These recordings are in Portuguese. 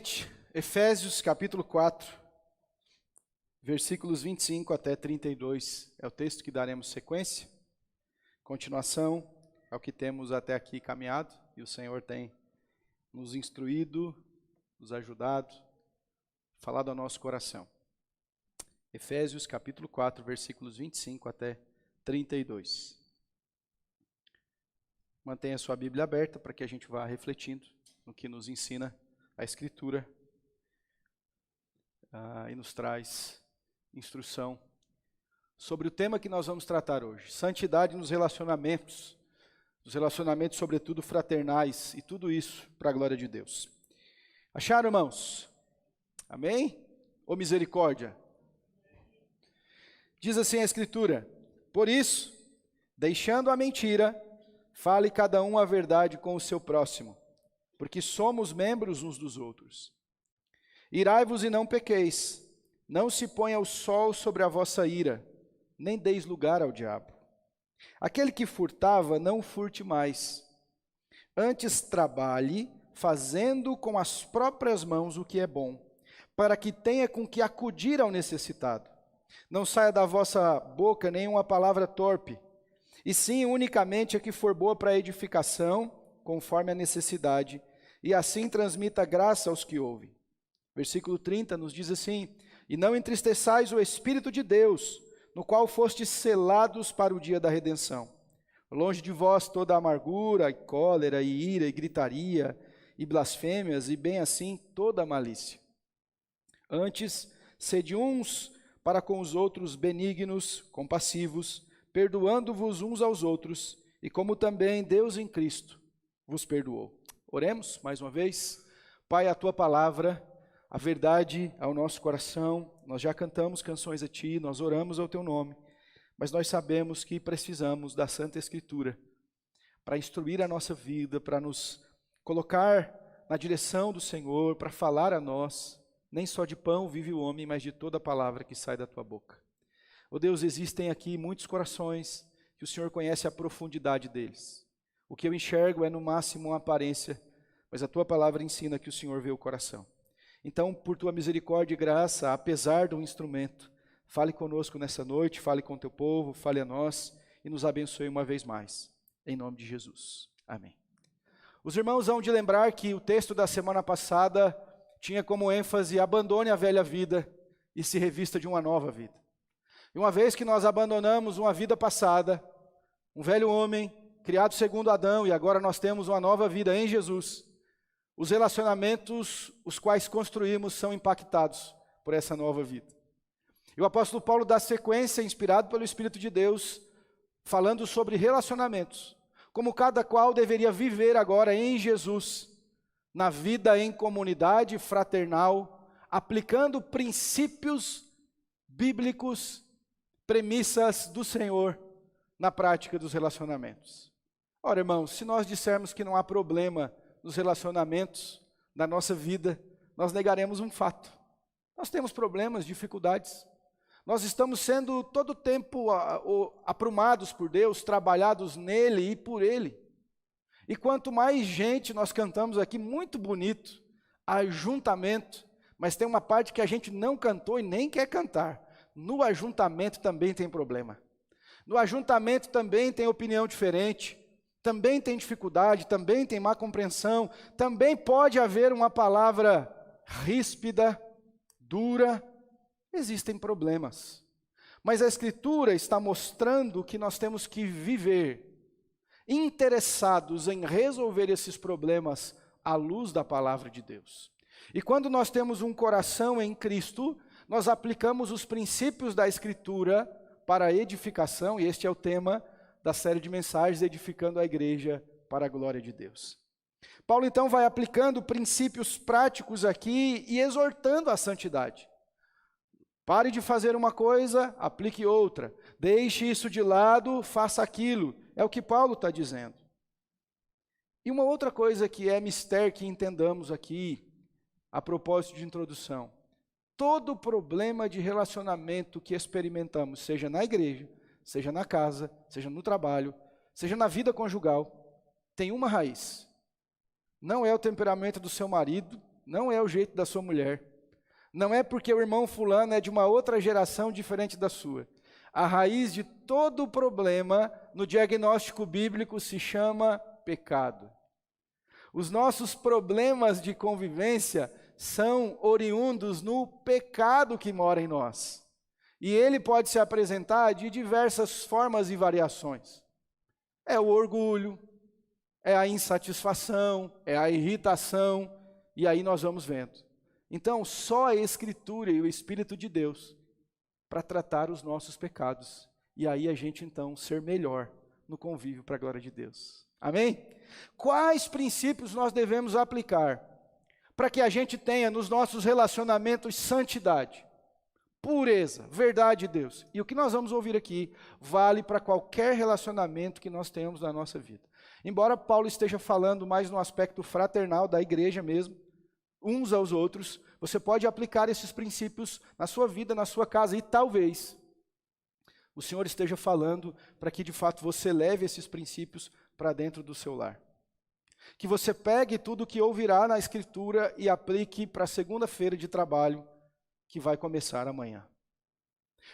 gente, Efésios capítulo 4, versículos 25 até 32, é o texto que daremos sequência, continuação ao que temos até aqui caminhado, e o Senhor tem nos instruído, nos ajudado, falado ao nosso coração. Efésios capítulo 4, versículos 25 até 32. Mantenha sua Bíblia aberta para que a gente vá refletindo no que nos ensina a Escritura e nos traz instrução sobre o tema que nós vamos tratar hoje. Santidade nos relacionamentos, sobretudo fraternais, e tudo isso para a glória de Deus. Acharam, irmãos? Amém? Ou misericórdia? Diz assim a Escritura: por isso, deixando a mentira, fale cada um a verdade com o seu próximo, porque somos membros uns dos outros. Irai-vos e não pequeis, não se ponha o sol sobre a vossa ira, nem deis lugar ao diabo. Aquele que furtava, não furte mais. Antes trabalhe, fazendo com as próprias mãos o que é bom, para que tenha com que acudir ao necessitado. Não saia da vossa boca nenhuma palavra torpe, e sim unicamente a que for boa para a edificação, conforme a necessidade, e assim transmita graça aos que ouvem. Versículo 30 nos diz assim: e não entristeçais o Espírito de Deus, no qual fostes selados para o dia da redenção. Longe de vós toda amargura, e cólera, e ira, e gritaria, e blasfêmias, e bem assim toda malícia. Antes, sede uns para com os outros benignos, compassivos, perdoando-vos uns aos outros, e como também Deus em Cristo vos perdoou. Oremos mais uma vez. Pai, a tua palavra, a verdade ao nosso coração, nós já cantamos canções a ti, nós oramos ao teu nome, mas nós sabemos que precisamos da Santa Escritura para instruir a nossa vida, para nos colocar na direção do Senhor, para falar a nós. Nem só de pão vive o homem, mas de toda a palavra que sai da tua boca. Ó Deus, existem aqui muitos corações que o Senhor conhece a profundidade deles. O que eu enxergo é no máximo uma aparência, mas a tua palavra ensina que o Senhor vê o coração. Então, por tua misericórdia e graça, apesar do instrumento, fale conosco nessa noite, fale com o teu povo, fale a nós e nos abençoe uma vez mais. Em nome de Jesus. Amém. Os irmãos vão de lembrar que o texto da semana passada tinha como ênfase: abandone a velha vida e se revista de uma nova vida. E uma vez que nós abandonamos uma vida passada, um velho homem, criado segundo Adão, e agora nós temos uma nova vida em Jesus, os relacionamentos os quais construímos são impactados por essa nova vida. E o apóstolo Paulo dá sequência, inspirado pelo Espírito de Deus, falando sobre relacionamentos, como cada qual deveria viver agora em Jesus, na vida em comunidade fraternal, aplicando princípios bíblicos, premissas do Senhor na prática dos relacionamentos. Ora, irmãos, se nós dissermos que não há problema nos relacionamentos da nossa vida, nós negaremos um fato. Nós temos problemas, dificuldades. Nós estamos sendo todo o tempo aprumados por Deus, trabalhados nele e por Ele. E quanto mais gente nós cantamos aqui, muito bonito, ajuntamento, mas tem uma parte que a gente não cantou e nem quer cantar. No ajuntamento também tem problema. No ajuntamento também tem opinião diferente, também tem dificuldade, também tem má compreensão, também pode haver uma palavra ríspida, dura, existem problemas. Mas a Escritura está mostrando que nós temos que viver interessados em resolver esses problemas à luz da palavra de Deus. E quando nós temos um coração em Cristo, nós aplicamos os princípios da Escritura para a edificação, e este é o tema da série de mensagens, Edificando a Igreja para a Glória de Deus. Paulo então vai aplicando princípios práticos aqui e exortando a santidade. Pare de fazer uma coisa, aplique outra. Deixe isso de lado, faça aquilo. É o que Paulo está dizendo. E uma outra coisa que é mistério que entendamos aqui, a propósito de introdução. Todo problema de relacionamento que experimentamos, seja na igreja, seja na casa, seja no trabalho, seja na vida conjugal, tem uma raiz. Não é o temperamento do seu marido, não é o jeito da sua mulher. Não é porque o irmão fulano é de uma outra geração diferente da sua. A raiz de todo o problema no diagnóstico bíblico se chama pecado. Os nossos problemas de convivência são oriundos no pecado que mora em nós. E ele pode se apresentar de diversas formas e variações. É o orgulho, é a insatisfação, é a irritação, e aí nós vamos vendo. Então, só a Escritura e o Espírito de Deus para tratar os nossos pecados. E aí a gente então ser melhor no convívio para a glória de Deus. Amém? Quais princípios nós devemos aplicar para que a gente tenha nos nossos relacionamentos santidade, pureza, verdade de Deus? E o que nós vamos ouvir aqui vale para qualquer relacionamento que nós tenhamos na nossa vida. Embora Paulo esteja falando mais no aspecto fraternal da igreja mesmo, uns aos outros, você pode aplicar esses princípios na sua vida, na sua casa, e talvez o Senhor esteja falando para que de fato você leve esses princípios para dentro do seu lar. Que você pegue tudo o que ouvirá na Escritura e aplique para a segunda-feira de trabalho que vai começar amanhã.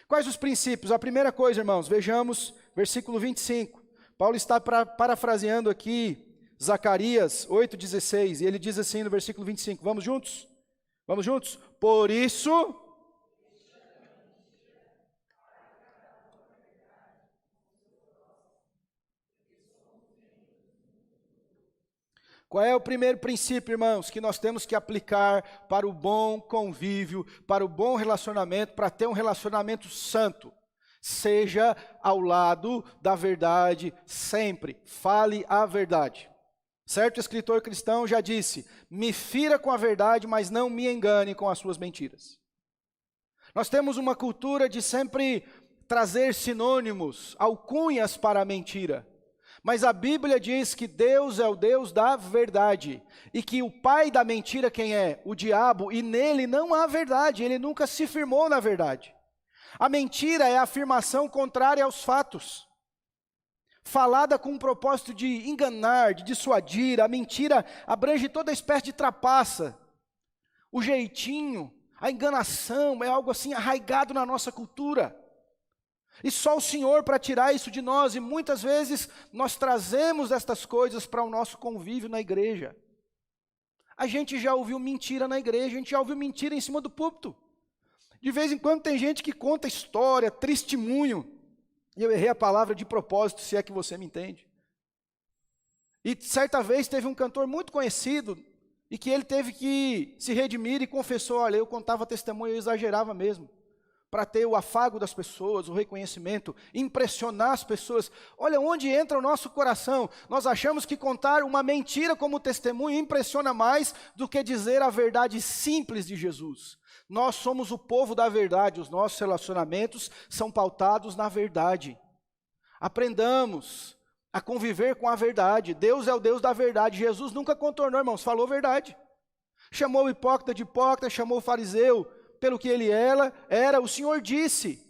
Quais os princípios? A primeira coisa, irmãos, vejamos versículo 25. Paulo está parafraseando aqui Zacarias 8,16, e ele diz assim no versículo 25, vamos juntos? Vamos juntos? Por isso... Qual é o primeiro princípio, irmãos, que nós temos que aplicar para o bom convívio, para o bom relacionamento, para ter um relacionamento santo? Seja ao lado da verdade sempre, fale a verdade. Certo escritor cristão já disse, me fira com a verdade, mas não me engane com as suas mentiras. Nós temos uma cultura de sempre trazer sinônimos, alcunhas para a mentira. Mas a Bíblia diz que Deus é o Deus da verdade, e que o pai da mentira quem é? O diabo, e nele não há verdade, ele nunca se firmou na verdade. A mentira é a afirmação contrária aos fatos, falada com o propósito de enganar, de dissuadir. A mentira abrange toda espécie de trapaça, o jeitinho, a enganação, é algo assim arraigado na nossa cultura. E só o Senhor para tirar isso de nós, e muitas vezes nós trazemos estas coisas para o nosso convívio na igreja. A gente já ouviu mentira na igreja, a gente já ouviu mentira em cima do púlpito. De vez em quando tem gente que conta história, testemunho, e eu errei a palavra de propósito, se é que você me entende. E certa vez teve um cantor muito conhecido, e que ele teve que se redimir e confessou, olha, eu contava testemunho, eu exagerava mesmo, para ter o afago das pessoas, o reconhecimento, impressionar as pessoas. Olha onde entra o nosso coração. Nós achamos que contar uma mentira como testemunho impressiona mais do que dizer a verdade simples de Jesus. Nós somos o povo da verdade, os nossos relacionamentos são pautados na verdade. Aprendamos a conviver com a verdade. Deus é o Deus da verdade. Jesus nunca contornou, irmãos, falou verdade. Chamou o hipócrita de hipócrita, chamou o fariseu pelo que ele era, o Senhor disse.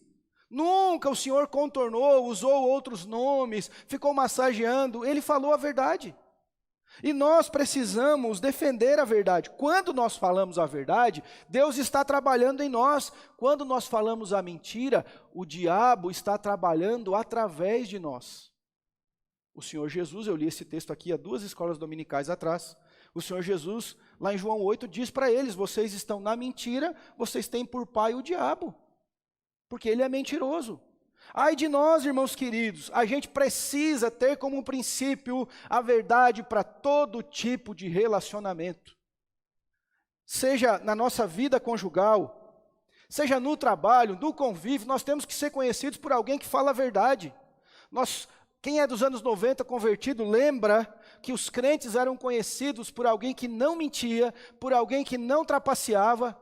Nunca o Senhor contornou, usou outros nomes, ficou massageando, ele falou a verdade. E nós precisamos defender a verdade. Quando nós falamos a verdade, Deus está trabalhando em nós. Quando nós falamos a mentira, o diabo está trabalhando através de nós. O Senhor Jesus, eu li esse texto aqui há 2 escolas dominicais atrás, o Senhor Jesus, lá em João 8, diz para eles, vocês estão na mentira, vocês têm por pai o diabo, porque ele é mentiroso. Ai de nós, irmãos queridos, a gente precisa ter como princípio a verdade para todo tipo de relacionamento. Seja na nossa vida conjugal, seja no trabalho, no convívio, nós temos que ser conhecidos por alguém que fala a verdade. Quem é dos anos 90 convertido, lembra que os crentes eram conhecidos por alguém que não mentia, por alguém que não trapaceava.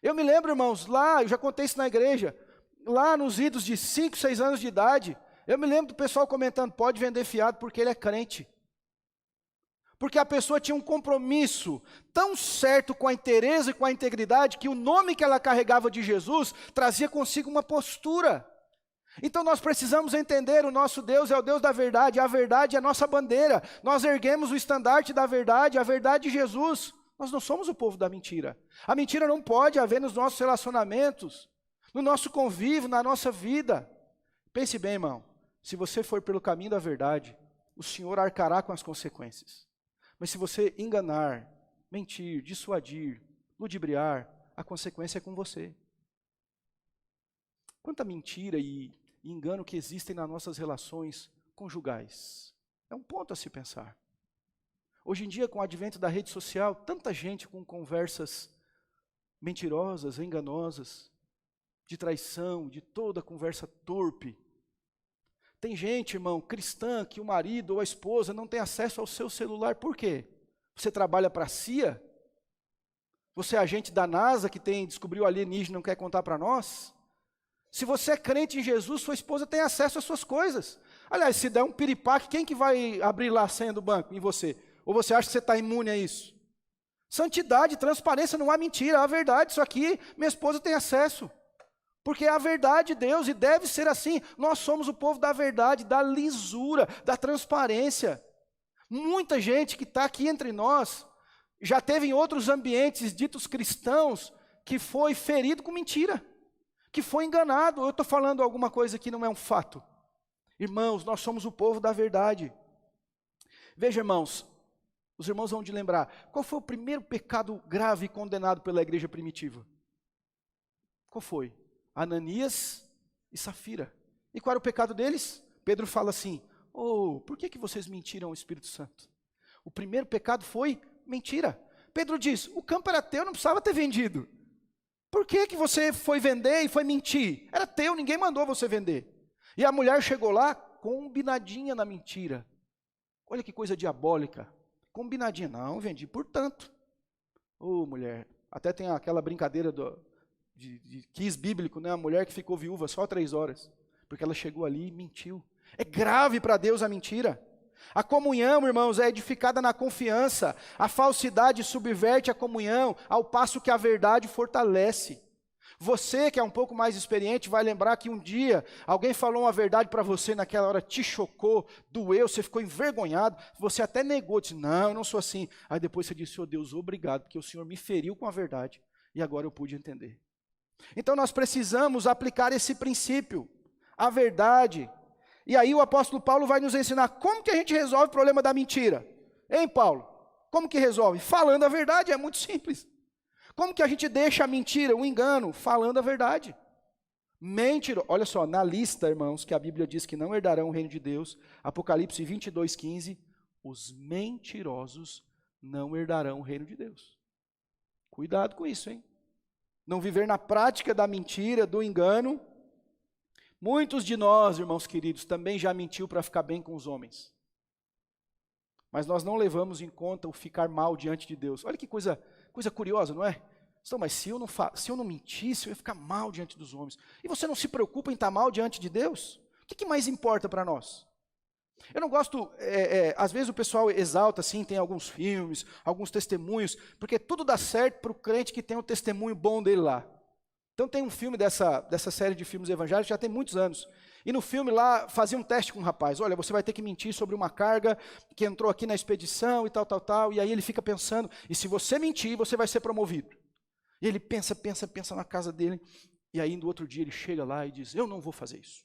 Eu me lembro, irmãos, lá, eu já contei isso na igreja, lá nos idos de 5, 6 anos de idade, eu me lembro do pessoal comentando, pode vender fiado porque ele é crente. Porque a pessoa tinha um compromisso tão certo com a inteireza e com a integridade, que o nome que ela carregava de Jesus trazia consigo uma postura. Então nós precisamos entender, o nosso Deus é o Deus da verdade, a verdade é a nossa bandeira, nós erguemos o estandarte da verdade, a verdade de Jesus. Nós não somos o povo da mentira. A mentira não pode haver nos nossos relacionamentos, no nosso convívio, na nossa vida. Pense bem, irmão, se você for pelo caminho da verdade, o Senhor arcará com as consequências. Mas se você enganar, mentir, dissuadir, ludibriar, a consequência é com você. Quanta mentira e engano que existem nas nossas relações conjugais. É um ponto a se pensar. Hoje em dia, com o advento da rede social, tanta gente com conversas mentirosas, enganosas, de traição, de toda conversa torpe. Tem gente, irmão, cristã, que o marido ou a esposa não tem acesso ao seu celular. Por quê? Você trabalha para a CIA? Você é agente da NASA que descobriu alienígena e não quer contar para nós? Se você é crente em Jesus, sua esposa tem acesso às suas coisas. Aliás, se der um piripaque, quem que vai abrir lá a senha do banco? Em você? Ou você acha que você está imune a isso? Santidade, transparência, não há mentira, há verdade. Isso aqui, minha esposa tem acesso. Porque é a verdade de Deus e deve ser assim. Nós somos o povo da verdade, da lisura, da transparência. Muita gente que está aqui entre nós já teve em outros ambientes ditos cristãos que foi ferido com mentira, que foi enganado. Eu estou falando alguma coisa que não é um fato. Irmãos, nós somos o povo da verdade. Veja, irmãos, os irmãos vão de lembrar, qual foi o primeiro pecado grave condenado pela igreja primitiva? Qual foi? Ananias e Safira. E qual era o pecado deles? Pedro fala assim, por que vocês mentiram ao Espírito Santo? O primeiro pecado foi mentira. Pedro diz, o campo era teu, não precisava ter vendido. Por que você foi vender e foi mentir? Era teu, ninguém mandou você vender. E a mulher chegou lá, combinadinha na mentira. Olha que coisa diabólica. Combinadinha, não, vendi por tanto. Mulher, até tem aquela brincadeira de quiz bíblico, né? A mulher que ficou viúva só 3 horas, porque ela chegou ali e mentiu. É grave para Deus a mentira. A comunhão, irmãos, é edificada na confiança. A falsidade subverte a comunhão, ao passo que a verdade fortalece. Você que é um pouco mais experiente vai lembrar que um dia alguém falou uma verdade para você, naquela hora te chocou, doeu, você ficou envergonhado, você até negou, disse, não, eu não sou assim. Aí depois você disse, Deus, obrigado, porque o Senhor me feriu com a verdade e agora eu pude entender. Então nós precisamos aplicar esse princípio, a verdade. E aí o apóstolo Paulo vai nos ensinar como que a gente resolve o problema da mentira. Hein, Paulo? Como que resolve? Falando a verdade, é muito simples. Como que a gente deixa a mentira, o engano, falando a verdade? Mentira, olha só, na lista, irmãos, que a Bíblia diz que não herdarão o reino de Deus, Apocalipse 22:15, os mentirosos não herdarão o reino de Deus. Cuidado com isso, hein? Não viver na prática da mentira, do engano. Muitos de nós, irmãos queridos, também já mentiu para ficar bem com os homens. Mas nós não levamos em conta o ficar mal diante de Deus. Olha que coisa curiosa, não é? Então, mas se eu não mentisse, eu ia ficar mal diante dos homens. E você não se preocupa em estar mal diante de Deus? O que mais importa para nós? Eu não gosto, às vezes o pessoal exalta assim, tem alguns filmes, alguns testemunhos, porque tudo dá certo para o crente que tem um testemunho bom dele lá. Então tem um filme dessa série de filmes evangélicos, já tem muitos anos. E no filme lá, fazia um teste com um rapaz. Olha, você vai ter que mentir sobre uma carga que entrou aqui na expedição e tal. E aí ele fica pensando, e se você mentir, você vai ser promovido. E ele pensa na casa dele. E aí no outro dia ele chega lá e diz, eu não vou fazer isso.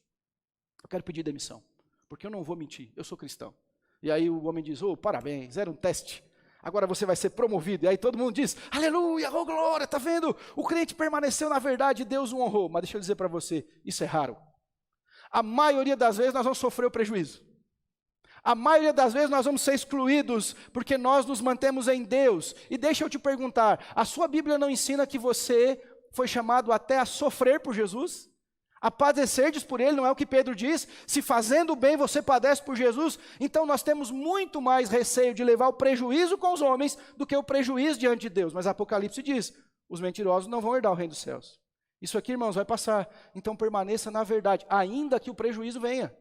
Eu quero pedir demissão, porque eu não vou mentir, eu sou cristão. E aí o homem diz, parabéns, era um teste. Agora você vai ser promovido. E aí todo mundo diz, aleluia, glória, está vendo? O crente permaneceu na verdade e Deus o honrou. Mas deixa eu dizer para você, isso é raro. A maioria das vezes nós vamos sofrer o prejuízo. A maioria das vezes nós vamos ser excluídos, porque nós nos mantemos em Deus. E deixa eu te perguntar, a sua Bíblia não ensina que você foi chamado até a sofrer por Jesus? A padecerdes por Ele, não é o que Pedro diz? Se fazendo bem você padece por Jesus, então nós temos muito mais receio de levar o prejuízo com os homens do que o prejuízo diante de Deus. Mas Apocalipse diz, os mentirosos não vão herdar o reino dos céus. Isso aqui, irmãos, vai passar. Então permaneça na verdade, ainda que o prejuízo venha.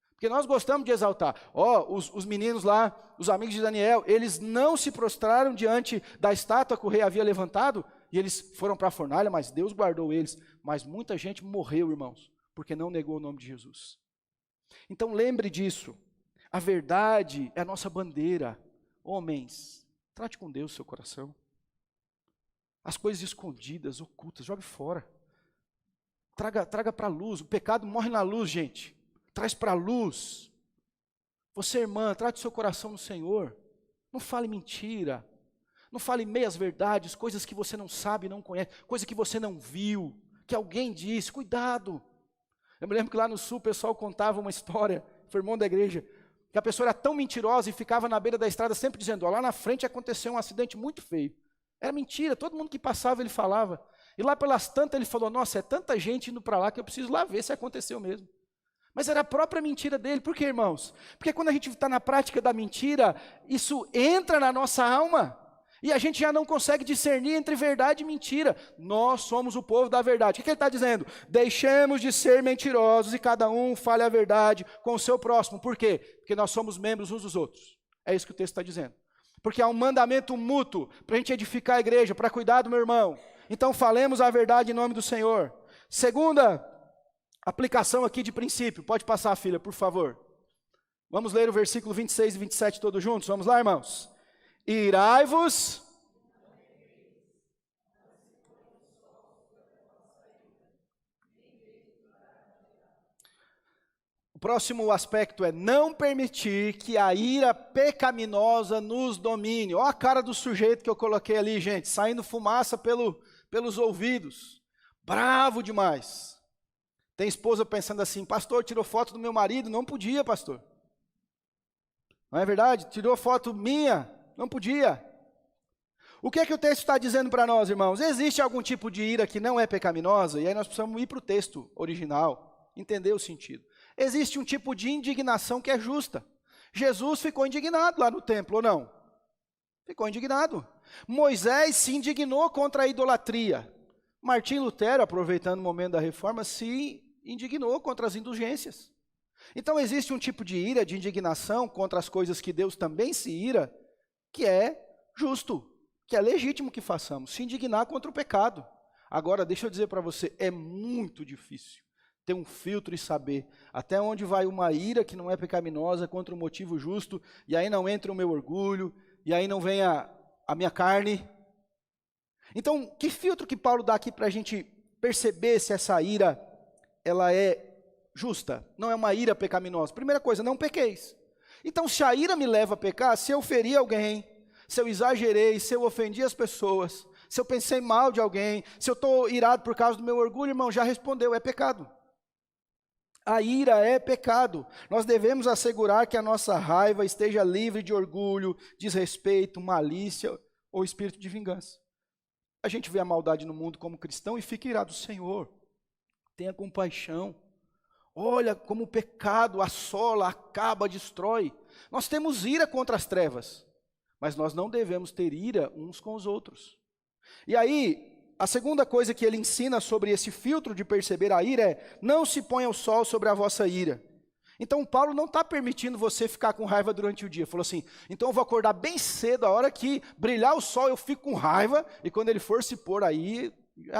Porque nós gostamos de exaltar. Os meninos lá, os amigos de Daniel, eles não se prostraram diante da estátua que o rei havia levantado, e eles foram para a fornalha, mas Deus guardou eles. Mas muita gente morreu, irmãos, porque não negou o nome de Jesus. Então lembre disso. A verdade é a nossa bandeira. Homens, trate com Deus o seu coração. as coisas escondidas, ocultas, jogue fora. Traga para a luz. O pecado morre na luz, gente. Traz para a luz. Você, irmã, trate o seu coração no Senhor. Não fale mentira. Não fale meias verdades, coisas que você não sabe, não conhece, coisas que você não viu, que alguém disse. Cuidado. Eu me lembro que lá no sul o pessoal contava uma história, foi irmão da igreja, que a pessoa era tão mentirosa e ficava na beira da estrada sempre dizendo, ó, lá na frente aconteceu um acidente muito feio. Era mentira, todo mundo que passava ele falava. E lá pelas tantas ele falou, nossa, é tanta gente indo para lá que eu preciso lá ver se aconteceu mesmo. Mas era a própria mentira dele. Por quê, irmãos? Porque quando a gente está na prática da mentira, isso entra na nossa alma. E a gente já não consegue discernir entre verdade e mentira. Nós somos o povo da verdade. O que ele está dizendo? Deixemos de ser mentirosos e cada um fale a verdade com o seu próximo. Por quê? Porque nós somos membros uns dos outros. É isso que o texto está dizendo. Porque há um mandamento mútuo para a gente edificar a igreja, para cuidar do meu irmão. Então falemos a verdade em nome do Senhor. Segunda aplicação aqui de princípio. Pode passar, filha, por favor. Vamos ler o versículo 26 e 27 todos juntos. Vamos lá, irmãos. Irai-vos. O próximo aspecto é não permitir que a ira pecaminosa nos domine. Olha a cara do sujeito que eu coloquei ali, gente, saindo fumaça pelos ouvidos. Bravo demais. Tem esposa pensando assim, pastor, tirou foto do meu marido? Não podia, pastor. Não é verdade? Tirou foto minha? Não podia. O que é que o texto está dizendo para nós, irmãos? Existe algum tipo de ira que não é pecaminosa? E aí nós precisamos ir para o texto original, entender o sentido. Existe um tipo de indignação que é justa. Jesus ficou indignado lá no templo, ou não? Ficou indignado. Moisés se indignou contra a idolatria. Martim Lutero, aproveitando o momento da reforma, se indignou contra as indulgências. Então existe um tipo de ira, de indignação contra as coisas que Deus também se ira, que é justo, que é legítimo que façamos, se indignar contra o pecado. Agora, deixa eu dizer para você, é muito difícil ter um filtro e saber até onde vai uma ira que não é pecaminosa contra um motivo justo, e aí não entra o meu orgulho, e aí não vem a minha carne. Então, que filtro que Paulo dá aqui para a gente perceber se essa ira, ela é justa, não é uma ira pecaminosa? Primeira coisa, não pequeis. Então, se a ira me leva a pecar, se eu feri alguém, se eu exagerei, se eu ofendi as pessoas, se eu pensei mal de alguém, se eu estou irado por causa do meu orgulho, irmão, já respondeu, é pecado. A ira é pecado. Nós devemos assegurar que a nossa raiva esteja livre de orgulho, desrespeito, malícia ou espírito de vingança. A gente vê a maldade no mundo como cristão e fica irado. Senhor, tenha compaixão. Olha como o pecado assola, acaba, destrói. Nós temos ira contra as trevas, mas nós não devemos ter ira uns com os outros. E aí, a segunda coisa que ele ensina sobre esse filtro de perceber a ira é: não se ponha o sol sobre a vossa ira. Então, Paulo não está permitindo você ficar com raiva durante o dia. Falou assim, então eu vou acordar bem cedo, a hora que brilhar o sol eu fico com raiva, e quando ele for se pôr aí,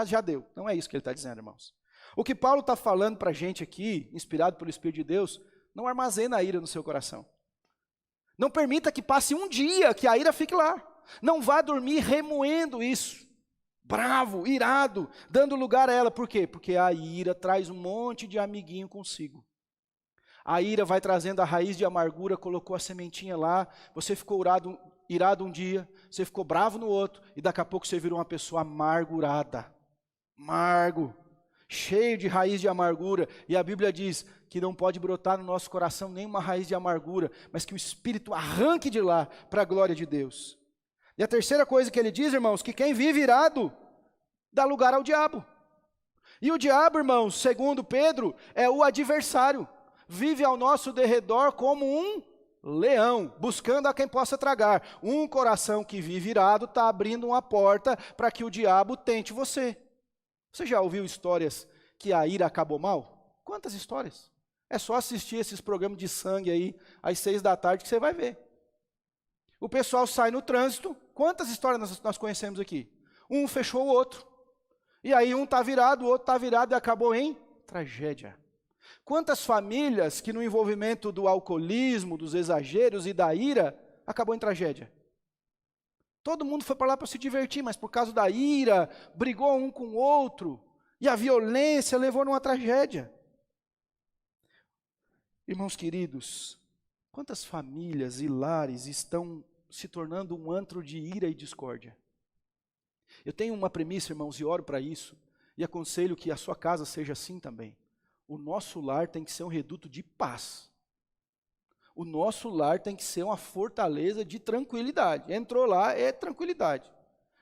já deu. Não é isso que ele está dizendo, irmãos. O que Paulo está falando para a gente aqui, inspirado pelo Espírito de Deus, não armazena a ira no seu coração. Não permita que passe um dia que a ira fique lá. Não vá dormir remoendo isso. Bravo, irado, dando lugar a ela. Por quê? Porque a ira traz um monte de amiguinho consigo. A ira vai trazendo a raiz de amargura, colocou a sementinha lá, você ficou irado um dia, você ficou bravo no outro, e daqui a pouco você virou uma pessoa amargurada. Amargo, cheio de raiz de amargura. E a Bíblia diz que não pode brotar no nosso coração nenhuma raiz de amargura, mas que o Espírito arranque de lá para a glória de Deus. E a terceira coisa que ele diz, irmãos, que quem vive irado dá lugar ao diabo. E o diabo, irmãos, segundo Pedro, é o adversário. Vive ao nosso derredor como um leão, buscando a quem possa tragar. Um coração que vive irado está abrindo uma porta para que o diabo tente você. Você já ouviu histórias que a ira acabou mal? Quantas histórias? É só assistir esses programas de sangue aí, às 6 da tarde, que você vai ver. O pessoal sai no trânsito. Quantas histórias nós conhecemos aqui? Um fechou o outro. E aí um está virado, o outro está virado e acabou em tragédia. Quantas famílias que no envolvimento do alcoolismo, dos exageros e da ira, acabou em tragédia? Todo mundo foi para lá para se divertir, mas por causa da ira, brigou um com o outro, e a violência levou numa tragédia. Irmãos queridos, quantas famílias e lares estão se tornando um antro de ira e discórdia? Eu tenho uma premissa, irmãos, e oro para isso, e aconselho que a sua casa seja assim também. O nosso lar tem que ser um reduto de paz. O nosso lar tem que ser uma fortaleza de tranquilidade. Entrou lá, é tranquilidade.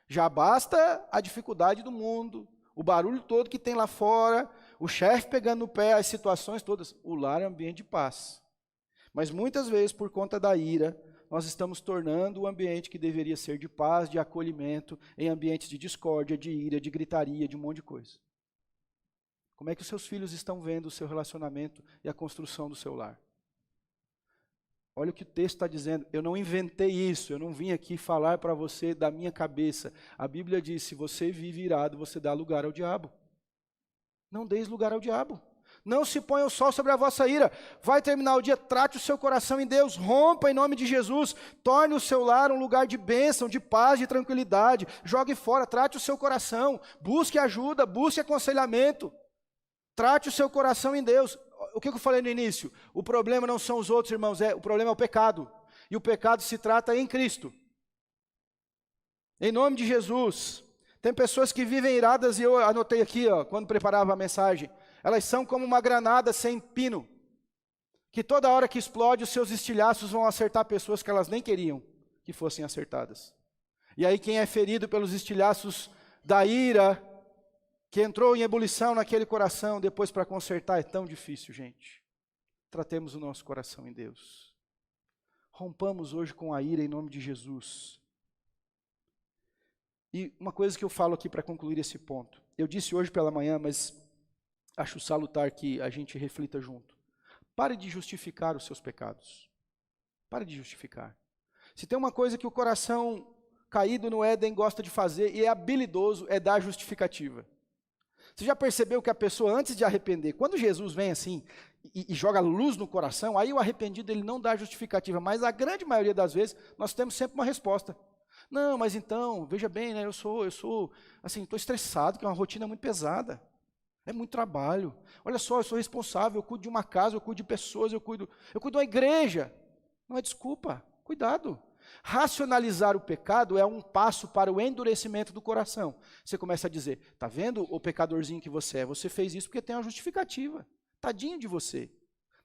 Já basta a dificuldade do mundo, o barulho todo que tem lá fora, o chefe pegando no pé, as situações todas. O lar é um ambiente de paz. Mas muitas vezes, por conta da ira, nós estamos tornando o ambiente que deveria ser de paz, de acolhimento, em ambientes de discórdia, de ira, de gritaria, de um monte de coisa. Como é que os seus filhos estão vendo o seu relacionamento e a construção do seu lar? Olha o que o texto está dizendo. Eu não inventei isso, eu não vim aqui falar para você da minha cabeça. A Bíblia diz, se você vive irado, você dá lugar ao diabo. Não deis lugar ao diabo. Não se ponha o sol sobre a vossa ira. Vai terminar o dia, trate o seu coração em Deus, rompa em nome de Jesus, torne o seu lar um lugar de bênção, de paz, de tranquilidade. Jogue fora, trate o seu coração, busque ajuda, busque aconselhamento. Trate o seu coração em Deus. O que eu falei no início? O problema não são os outros, irmãos, o problema é o pecado. E o pecado se trata em Cristo. Em nome de Jesus. Tem pessoas que vivem iradas, e eu anotei aqui, quando preparava a mensagem. Elas são como uma granada sem pino, que toda hora que explode, os seus estilhaços vão acertar pessoas que elas nem queriam que fossem acertadas. E aí quem é ferido pelos estilhaços da ira, que entrou em ebulição naquele coração, depois para consertar é tão difícil, gente. Tratemos o nosso coração em Deus. Rompamos hoje com a ira em nome de Jesus. E uma coisa que eu falo aqui para concluir esse ponto. Eu disse hoje pela manhã, mas acho salutar que a gente reflita junto. Pare de justificar os seus pecados. Pare de justificar. Se tem uma coisa que o coração caído no Éden gosta de fazer, e é habilidoso, é dar justificativa. Você já percebeu que a pessoa, antes de arrepender, quando Jesus vem assim e joga luz no coração, aí o arrependido ele não dá justificativa, mas a grande maioria das vezes nós temos sempre uma resposta. Não, mas então, veja bem, né, eu sou assim, estou estressado, que é uma rotina muito pesada, é muito trabalho. Olha só, eu sou responsável, eu cuido de uma casa, eu cuido de pessoas, eu cuido de uma igreja. Não é desculpa, cuidado. Racionalizar o pecado é um passo para o endurecimento do coração. Você começa a dizer, está vendo o pecadorzinho que você é? Você fez isso porque tem uma justificativa. Tadinho de você.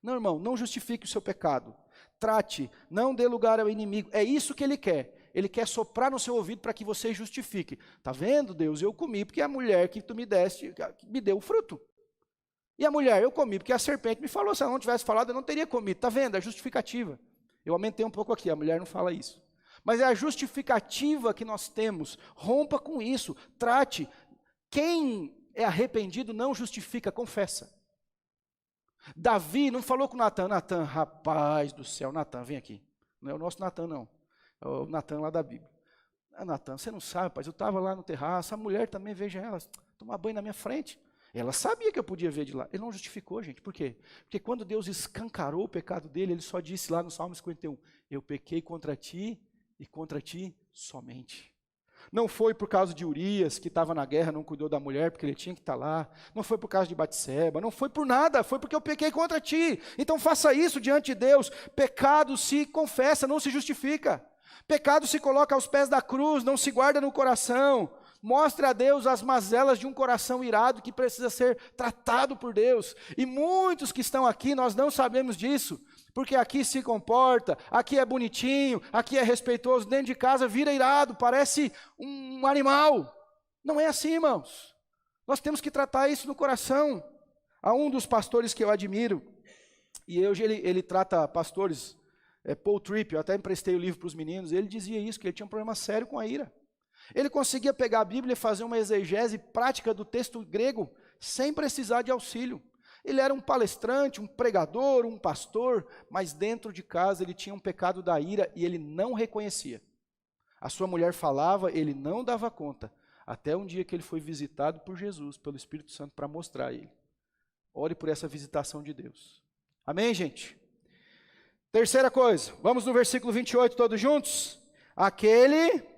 Não, irmão, não justifique o seu pecado. Trate, não dê lugar ao inimigo. É isso que ele quer. Ele quer soprar no seu ouvido para que você justifique. Está vendo, Deus? Eu comi porque a mulher que tu me deste, me deu o fruto. E a mulher, eu comi porque a serpente me falou. Se ela não tivesse falado, eu não teria comido. Está vendo? É justificativa. Eu aumentei um pouco aqui, a mulher não fala isso. Mas é a justificativa que nós temos. Rompa com isso, trate. Quem é arrependido não justifica, confessa. Davi não falou com Natan, Natan, rapaz do céu, Natan, vem aqui. Não é o nosso Natan, não. É o Natan lá da Bíblia. Natan, você não sabe, rapaz, eu estava lá no terraço, a mulher também, veja ela, tomar banho na minha frente. Ela sabia que eu podia ver de lá. Ele não justificou, gente. Por quê? Porque quando Deus escancarou o pecado dele, ele só disse lá no Salmo 51, eu pequei contra ti e contra ti somente. Não foi por causa de Urias, que estava na guerra, não cuidou da mulher, porque ele tinha que estar lá. Não foi por causa de Batseba, não foi por nada, foi porque eu pequei contra ti. Então faça isso diante de Deus. Pecado se confessa, não se justifica. Pecado se coloca aos pés da cruz, não se guarda no coração. Mostre a Deus as mazelas de um coração irado que precisa ser tratado por Deus. E muitos que estão aqui, nós não sabemos disso, porque aqui se comporta, aqui é bonitinho, aqui é respeitoso, dentro de casa vira irado, parece um animal. Não é assim, irmãos. Nós temos que tratar isso no coração. Há um dos pastores que eu admiro, e hoje ele trata pastores, Paul Tripp, eu até emprestei o livro para os meninos, ele dizia isso, que ele tinha um problema sério com a ira. Ele conseguia pegar a Bíblia e fazer uma exegese prática do texto grego, sem precisar de auxílio. Ele era um palestrante, um pregador, um pastor, mas dentro de casa ele tinha um pecado da ira e ele não reconhecia. A sua mulher falava, ele não dava conta, até um dia que ele foi visitado por Jesus, pelo Espírito Santo, para mostrar a ele. Ore por essa visitação de Deus. Amém, gente? Terceira coisa, vamos no versículo 28 todos juntos? Aquele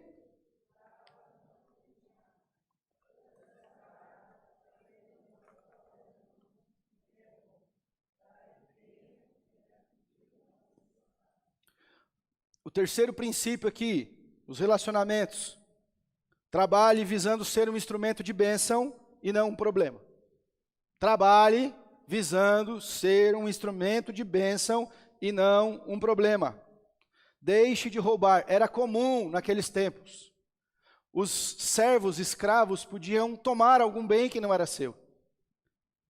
O terceiro princípio aqui, os relacionamentos. Trabalhe visando ser um instrumento de bênção e não um problema. Trabalhe visando ser um instrumento de bênção e não um problema. Deixe de roubar. Era comum naqueles tempos. Os servos, escravos, podiam tomar algum bem que não era seu.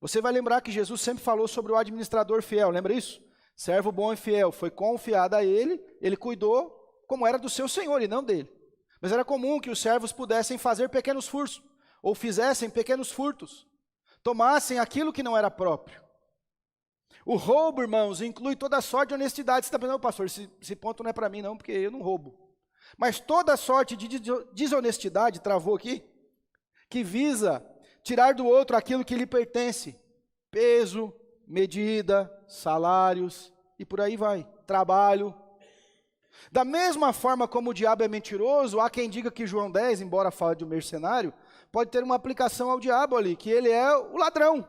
Você vai lembrar que Jesus sempre falou sobre o administrador fiel, lembra isso? Servo bom e fiel, foi confiado a ele cuidou como era do seu senhor e não dele. Mas era comum que os servos pudessem fazer pequenos furtos, ou fizessem pequenos furtos, tomassem aquilo que não era próprio. O roubo, irmãos, inclui toda a sorte de honestidade. Você está pensando, pastor, esse ponto não é para mim não, porque eu não roubo. Mas toda a sorte de desonestidade, travou aqui, que visa tirar do outro aquilo que lhe pertence. Peso, medida, salários e por aí vai. Trabalho. Da mesma forma como o diabo é mentiroso, há quem diga que João 10, embora fale de um mercenário, pode ter uma aplicação ao diabo ali, que ele é o ladrão.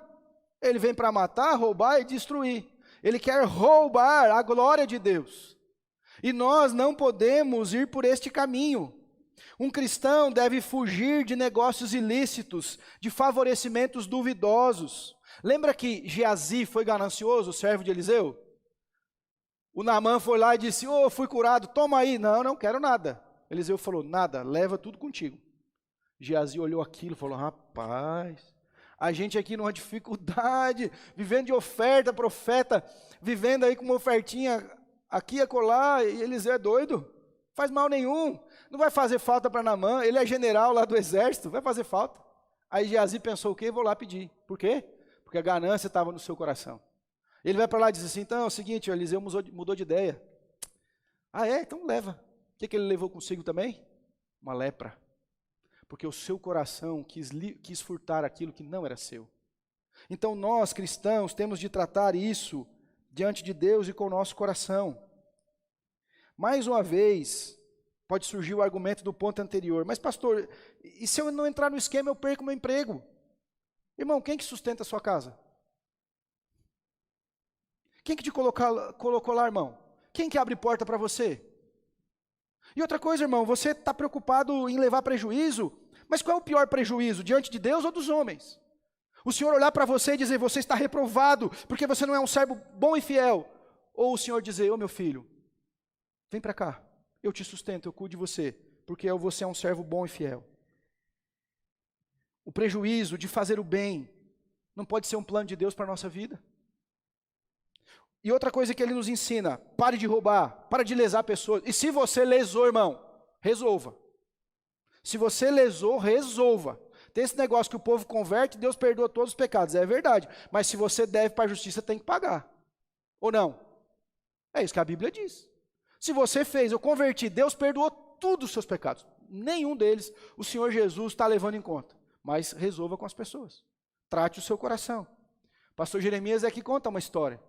Ele vem para matar, roubar e destruir. Ele quer roubar a glória de Deus. E nós não podemos ir por este caminho. Um cristão deve fugir de negócios ilícitos, de favorecimentos duvidosos. Lembra que Geazi foi ganancioso, o servo de Eliseu? O Naamã foi lá e disse, fui curado, toma aí. Não, não quero nada. Eliseu falou, nada, leva tudo contigo. Geazi olhou aquilo e falou, rapaz, a gente aqui numa dificuldade, vivendo de oferta, profeta, vivendo aí com uma ofertinha aqui e acolá, e Eliseu é doido, faz mal nenhum, não vai fazer falta para Naamã, ele é general lá do exército, vai fazer falta. Aí Geazi pensou o quê? Vou lá pedir. Por quê? Porque a ganância estava no seu coração. Ele vai para lá e diz assim, então é o seguinte, o Eliseu mudou de ideia. Ah é? Então leva. O que ele levou consigo também? Uma lepra. Porque o seu coração quis furtar aquilo que não era seu. Então nós, cristãos, temos de tratar isso diante de Deus e com o nosso coração. Mais uma vez, pode surgir o argumento do ponto anterior. Mas pastor, e se eu não entrar no esquema, eu perco meu emprego? Irmão, quem que sustenta a sua casa? Quem que te colocou lá, irmão? Quem que abre porta para você? E outra coisa, irmão, você está preocupado em levar prejuízo, mas qual é o pior prejuízo, diante de Deus ou dos homens? O Senhor olhar para você e dizer, você está reprovado, porque você não é um servo bom e fiel. Ou o Senhor dizer, meu filho, vem para cá, eu te sustento, eu cuido de você, porque você é um servo bom e fiel. O prejuízo de fazer o bem não pode ser um plano de Deus para a nossa vida. E outra coisa que ele nos ensina, pare de roubar, pare de lesar pessoas. E se você lesou, irmão, resolva. Se você lesou, resolva. Tem esse negócio que o povo converte, Deus perdoa todos os pecados, é verdade. Mas se você deve para a justiça, tem que pagar. Ou não? É isso que a Bíblia diz. Se você fez, eu converti, Deus perdoou todos os seus pecados. Nenhum deles o Senhor Jesus está levando em conta. Mas resolva com as pessoas. Trate o seu coração. Pastor Jeremias aqui conta uma história.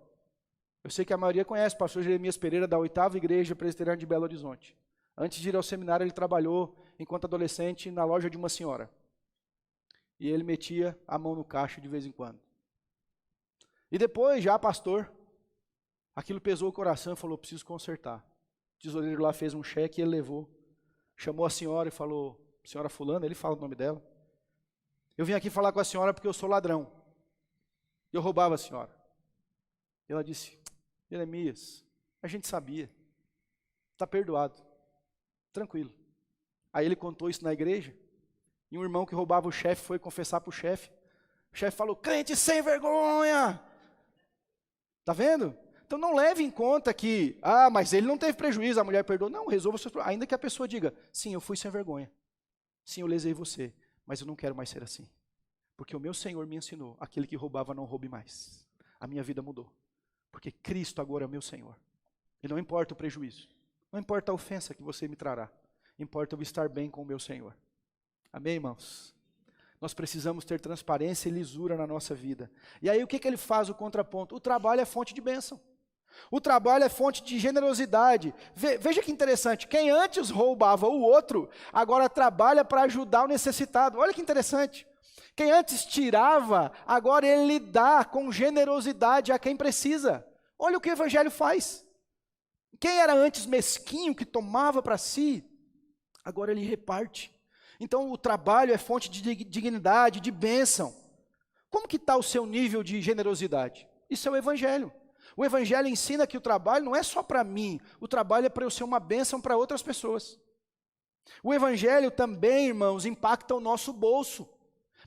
Eu sei que a maioria conhece o pastor Jeremias Pereira, da 8ª Igreja Presbiteriana de Belo Horizonte. Antes de ir ao seminário, ele trabalhou, enquanto adolescente, na loja de uma senhora. E ele metia a mão no caixa de vez em quando. E depois, já pastor, aquilo pesou o coração e falou, preciso consertar. O tesoureiro lá fez um cheque e ele levou. Chamou a senhora e falou, senhora fulana, ele fala o nome dela. Eu vim aqui falar com a senhora porque eu sou ladrão. Eu roubava a senhora. E ela disse, Jeremias, a gente sabia, está perdoado, tranquilo. Aí ele contou isso na igreja, e um irmão que roubava o chefe foi confessar para o chefe. O chefe falou, crente sem vergonha. Está vendo? Então não leve em conta que, mas ele não teve prejuízo, a mulher perdoou. Não, resolva os seus problemas. Ainda que a pessoa diga, sim, eu fui sem vergonha. Sim, eu lesei você, mas eu não quero mais ser assim. Porque o meu Senhor me ensinou, aquele que roubava não roube mais. A minha vida mudou. Porque Cristo agora é o meu Senhor. E não importa o prejuízo. Não importa a ofensa que você me trará. Importa eu estar bem com o meu Senhor. Amém, irmãos? Nós precisamos ter transparência e lisura na nossa vida. E aí o que ele faz, o contraponto? O trabalho é fonte de bênção. O trabalho é fonte de generosidade. Veja que interessante. Quem antes roubava o outro, agora trabalha para ajudar o necessitado. Olha que interessante. Quem antes tirava, agora ele dá com generosidade a quem precisa. Olha o que o Evangelho faz. Quem era antes mesquinho, que tomava para si, agora ele reparte. Então o trabalho é fonte de dignidade, de bênção. Como que está o seu nível de generosidade? Isso é o Evangelho. O Evangelho ensina que o trabalho não é só para mim, o trabalho é para eu ser uma bênção para outras pessoas. O Evangelho também, irmãos, impacta o nosso bolso,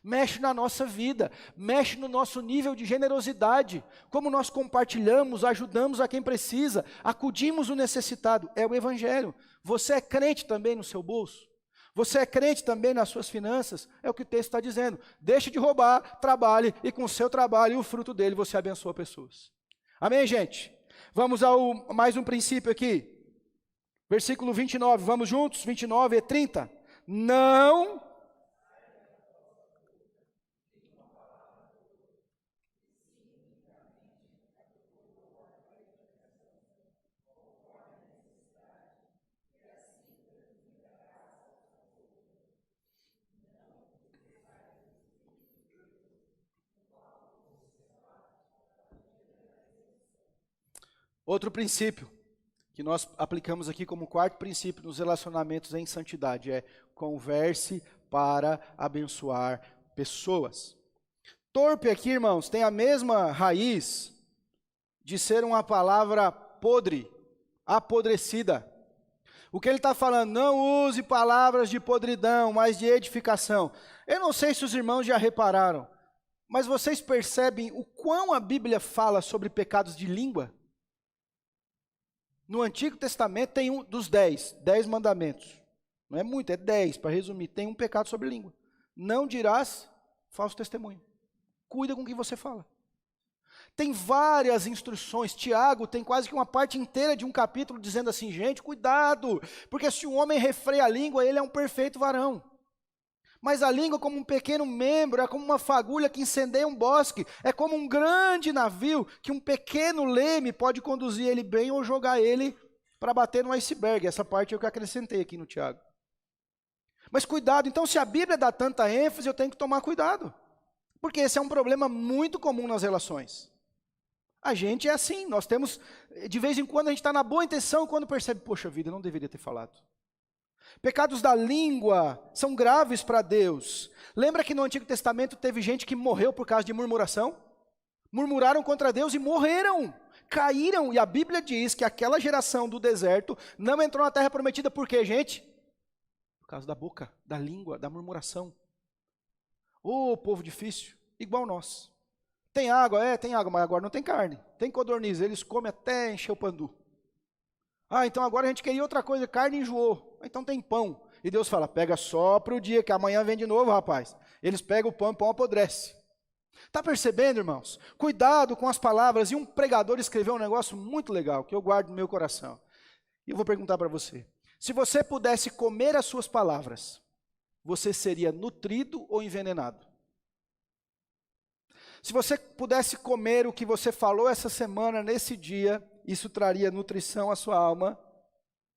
mexe na nossa vida, mexe no nosso nível de generosidade, como nós compartilhamos, ajudamos a quem precisa, acudimos o necessitado, é o Evangelho. Você é crente também no seu bolso? Você é crente também nas suas finanças? É o que o texto está dizendo. Deixe de roubar, trabalhe, e com o seu trabalho e o fruto dele você abençoa pessoas. Amém, gente? Vamos ao mais um princípio aqui. Versículo 29, vamos juntos? 29 e 30. Não... Outro princípio que nós aplicamos aqui como quarto princípio nos relacionamentos em santidade é: converse para abençoar pessoas. Torpe aqui, irmãos, tem a mesma raiz de ser uma palavra podre, apodrecida. O que ele está falando? Não use palavras de podridão, mas de edificação. Eu não sei se os irmãos já repararam, mas vocês percebem o quão a Bíblia fala sobre pecados de língua? No Antigo Testamento tem um dos 10 mandamentos. Não é muito, é 10, para resumir. Tem um pecado sobre língua. Não dirás falso testemunho. Cuida com o que você fala. Tem várias instruções. Tiago tem quase que uma parte inteira de um capítulo dizendo assim: gente, cuidado, porque se o homem refreia a língua, ele é um perfeito varão. Mas a língua, como um pequeno membro, é como uma fagulha que incendeia um bosque, é como um grande navio que um pequeno leme pode conduzir ele bem ou jogar ele para bater no iceberg. Essa parte eu que acrescentei aqui no Tiago. Mas cuidado, então, se a Bíblia dá tanta ênfase, eu tenho que tomar cuidado, porque esse é um problema muito comum nas relações. A gente é assim, nós temos, de vez em quando a gente está na boa intenção, quando percebe, poxa vida, eu não deveria ter falado. Pecados da língua são graves para Deus. Lembra que no Antigo Testamento teve gente que morreu por causa de murmuração? Murmuraram contra Deus e morreram, caíram. E a Bíblia diz que aquela geração do deserto não entrou na terra prometida por quê, gente? Por causa da boca, da língua, da murmuração. Ô, povo difícil, igual nós. Tem água, mas agora não tem carne. Tem codorniz, eles comem até encher o pandu. Ah, então agora a gente queria outra coisa, carne enjoou. Então tem pão. E Deus fala, pega só para o dia, que amanhã vem de novo, rapaz. Eles pegam o pão apodrece. Está percebendo, irmãos? Cuidado com as palavras. E um pregador escreveu um negócio muito legal, que eu guardo no meu coração. E eu vou perguntar para você. Se você pudesse comer as suas palavras, você seria nutrido ou envenenado? Se você pudesse comer o que você falou essa semana, nesse dia, isso traria nutrição à sua alma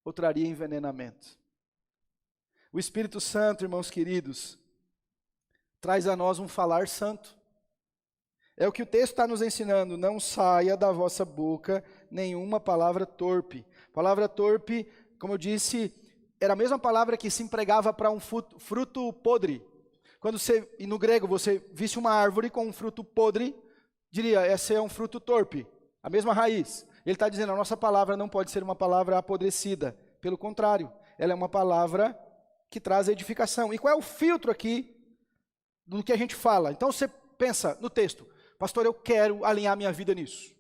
ou traria envenenamento? O Espírito Santo, irmãos queridos, traz a nós um falar santo. É o que o texto está nos ensinando: não saia da vossa boca nenhuma palavra torpe. Palavra torpe, como eu disse, era a mesma palavra que se empregava para um fruto podre. Quando você, e no grego, você visse uma árvore com um fruto podre, diria, esse é um fruto torpe, a mesma raiz. Ele está dizendo, a nossa palavra não pode ser uma palavra apodrecida. Pelo contrário, ela é uma palavra que traz edificação. E qual é o filtro aqui do que a gente fala? Então você pensa no texto, pastor, eu quero alinhar minha vida nisso.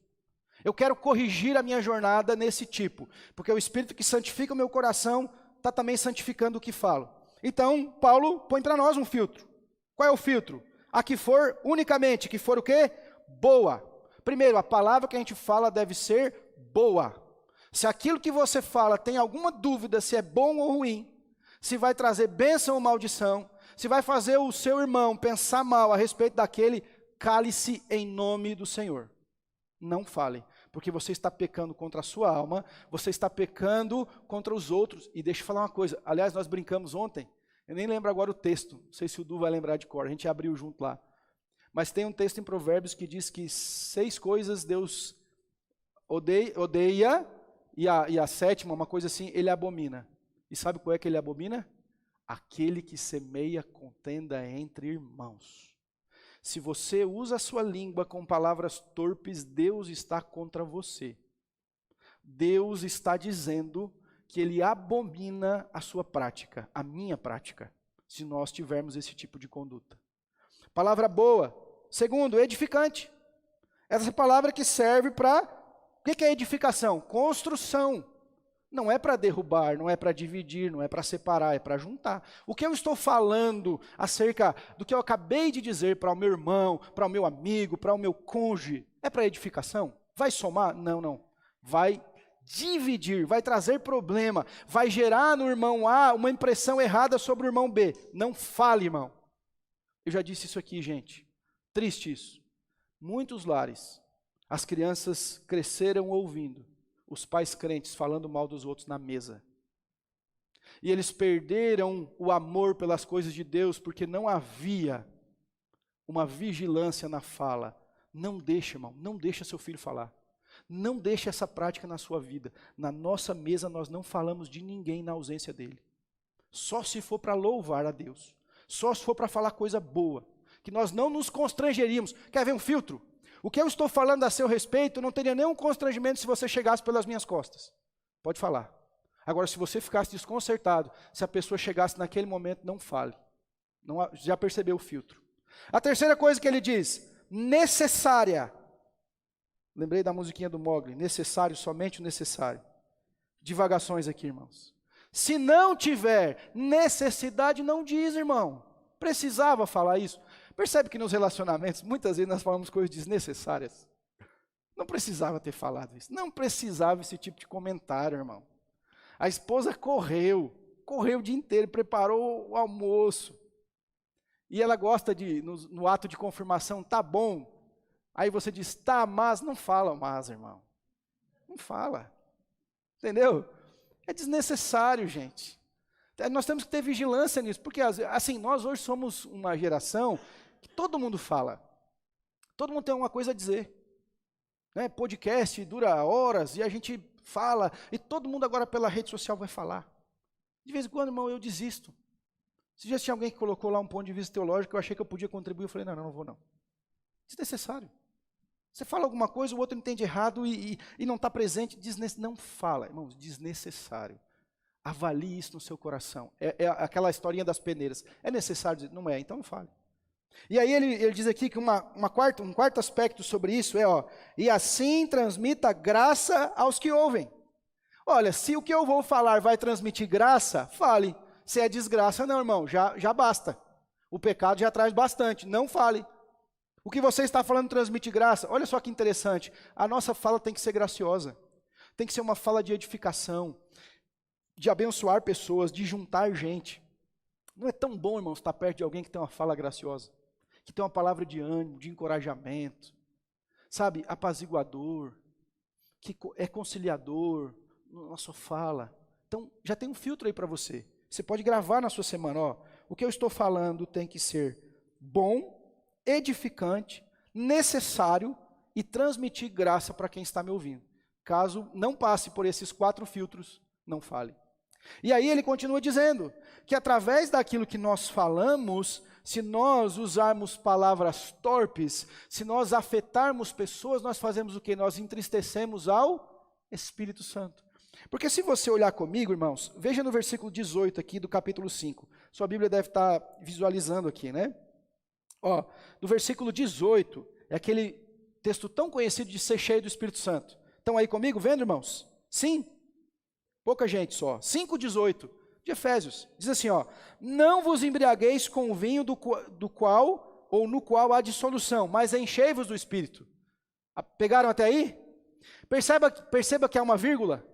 Eu quero corrigir a minha jornada nesse tipo, porque o Espírito que santifica o meu coração está também santificando o que falo. Então, Paulo põe para nós um filtro. Qual é o filtro? A que for unicamente, que for o quê? Boa. Primeiro, a palavra que a gente fala deve ser boa. Se aquilo que você fala tem alguma dúvida se é bom ou ruim, se vai trazer bênção ou maldição, se vai fazer o seu irmão pensar mal a respeito daquele, cale-se em nome do Senhor. Não fale, porque você está pecando contra a sua alma, você está pecando contra os outros. E deixa eu falar uma coisa, aliás, nós brincamos ontem, eu nem lembro agora o texto, não sei se o Du vai lembrar de cor, a gente abriu junto lá. Mas tem um texto em Provérbios que diz que 6 coisas Deus odeia e a sétima, uma coisa assim, ele abomina. E sabe qual é que ele abomina? Aquele que semeia contenda entre irmãos. Se você usa a sua língua com palavras torpes, Deus está contra você. Deus está dizendo que Ele abomina a sua prática, a minha prática, se nós tivermos esse tipo de conduta. Palavra boa. Segundo, edificante. Essa palavra que serve para... O que é edificação? Construção. Não é para derrubar, não é para dividir, não é para separar, é para juntar. O que eu estou falando acerca do que eu acabei de dizer para o meu irmão, para o meu amigo, para o meu cônjuge, é para edificação? Vai somar? Não, não. Vai dividir, vai trazer problema, vai gerar no irmão A uma impressão errada sobre o irmão B. Não fale, irmão. Eu já disse isso aqui, gente. Triste isso. Muitos lares, as crianças cresceram ouvindo os pais crentes falando mal dos outros na mesa. E eles perderam o amor pelas coisas de Deus porque não havia uma vigilância na fala. Não deixa, irmão, não deixa seu filho falar. Não deixa essa prática na sua vida. Na nossa mesa nós não falamos de ninguém na ausência dele. Só se for para louvar a Deus. Só se for para falar coisa boa. Que nós não nos constrangeríamos. Quer ver um filtro? O que eu estou falando a seu respeito não teria nenhum constrangimento se você chegasse pelas minhas costas. Pode falar. Agora, se você ficasse desconcertado, se a pessoa chegasse naquele momento, não fale. Não, já percebeu o filtro. A terceira coisa que ele diz, necessária. Lembrei da musiquinha do Mogli, necessário, somente o necessário. Divagações aqui, irmãos. Se não tiver necessidade, não diz, irmão. Precisava falar isso. Percebe que nos relacionamentos, muitas vezes nós falamos coisas desnecessárias. Não precisava ter falado isso. Não precisava esse tipo de comentário, irmão. A esposa correu o dia inteiro, preparou o almoço. E ela gosta de, no ato de confirmação, tá bom. Aí você diz, tá, mas não fala mas, irmão. Não fala. Entendeu? É desnecessário, gente. Nós temos que ter vigilância nisso, porque assim, nós hoje somos uma geração que todo mundo fala. Todo mundo tem alguma coisa a dizer. Né? Podcast dura horas e a gente fala, e todo mundo agora pela rede social vai falar. De vez em quando, irmão, eu desisto. Se já tinha alguém que colocou lá um ponto de vista teológico, eu achei que eu podia contribuir, eu falei, não vou não. Desnecessário. Você fala alguma coisa, o outro entende errado e não está presente, não fala, irmãos, desnecessário. Avalie isso no seu coração. É aquela historinha das peneiras. É necessário dizer? Não é, então não fale. E aí ele diz aqui que um quarto aspecto sobre isso é, e assim transmita graça aos que ouvem. Olha, se o que eu vou falar vai transmitir graça, fale. Se é desgraça, não, irmão, já basta. O pecado já traz bastante, não fale. O que você está falando transmite graça. Olha só que interessante, a nossa fala tem que ser graciosa. Tem que ser uma fala de edificação, de abençoar pessoas, de juntar gente. Não é tão bom, irmãos, estar perto de alguém que tem uma fala graciosa, que tem uma palavra de ânimo, de encorajamento, sabe, apaziguador, que é conciliador na sua fala. Então, já tem um filtro aí para você. Você pode gravar na sua semana, o que eu estou falando tem que ser bom, edificante, necessário e transmitir graça para quem está me ouvindo. Caso não passe por esses 4 filtros, não fale. E aí ele continua dizendo que através daquilo que nós falamos, se nós usarmos palavras torpes, se nós afetarmos pessoas, nós fazemos o quê? Nós entristecemos ao Espírito Santo. Porque se você olhar comigo, irmãos, veja no versículo 18 aqui do capítulo 5. Sua Bíblia deve estar visualizando aqui, né? Do versículo 18, é aquele texto tão conhecido de ser cheio do Espírito Santo. Estão aí comigo, vendo, irmãos? Sim? Pouca gente só. 5,18 de Efésios. Diz assim, não vos embriagueis com o vinho do qual, ou no qual há dissolução, mas enchei-vos do Espírito. Pegaram até aí? Perceba que há uma vírgula.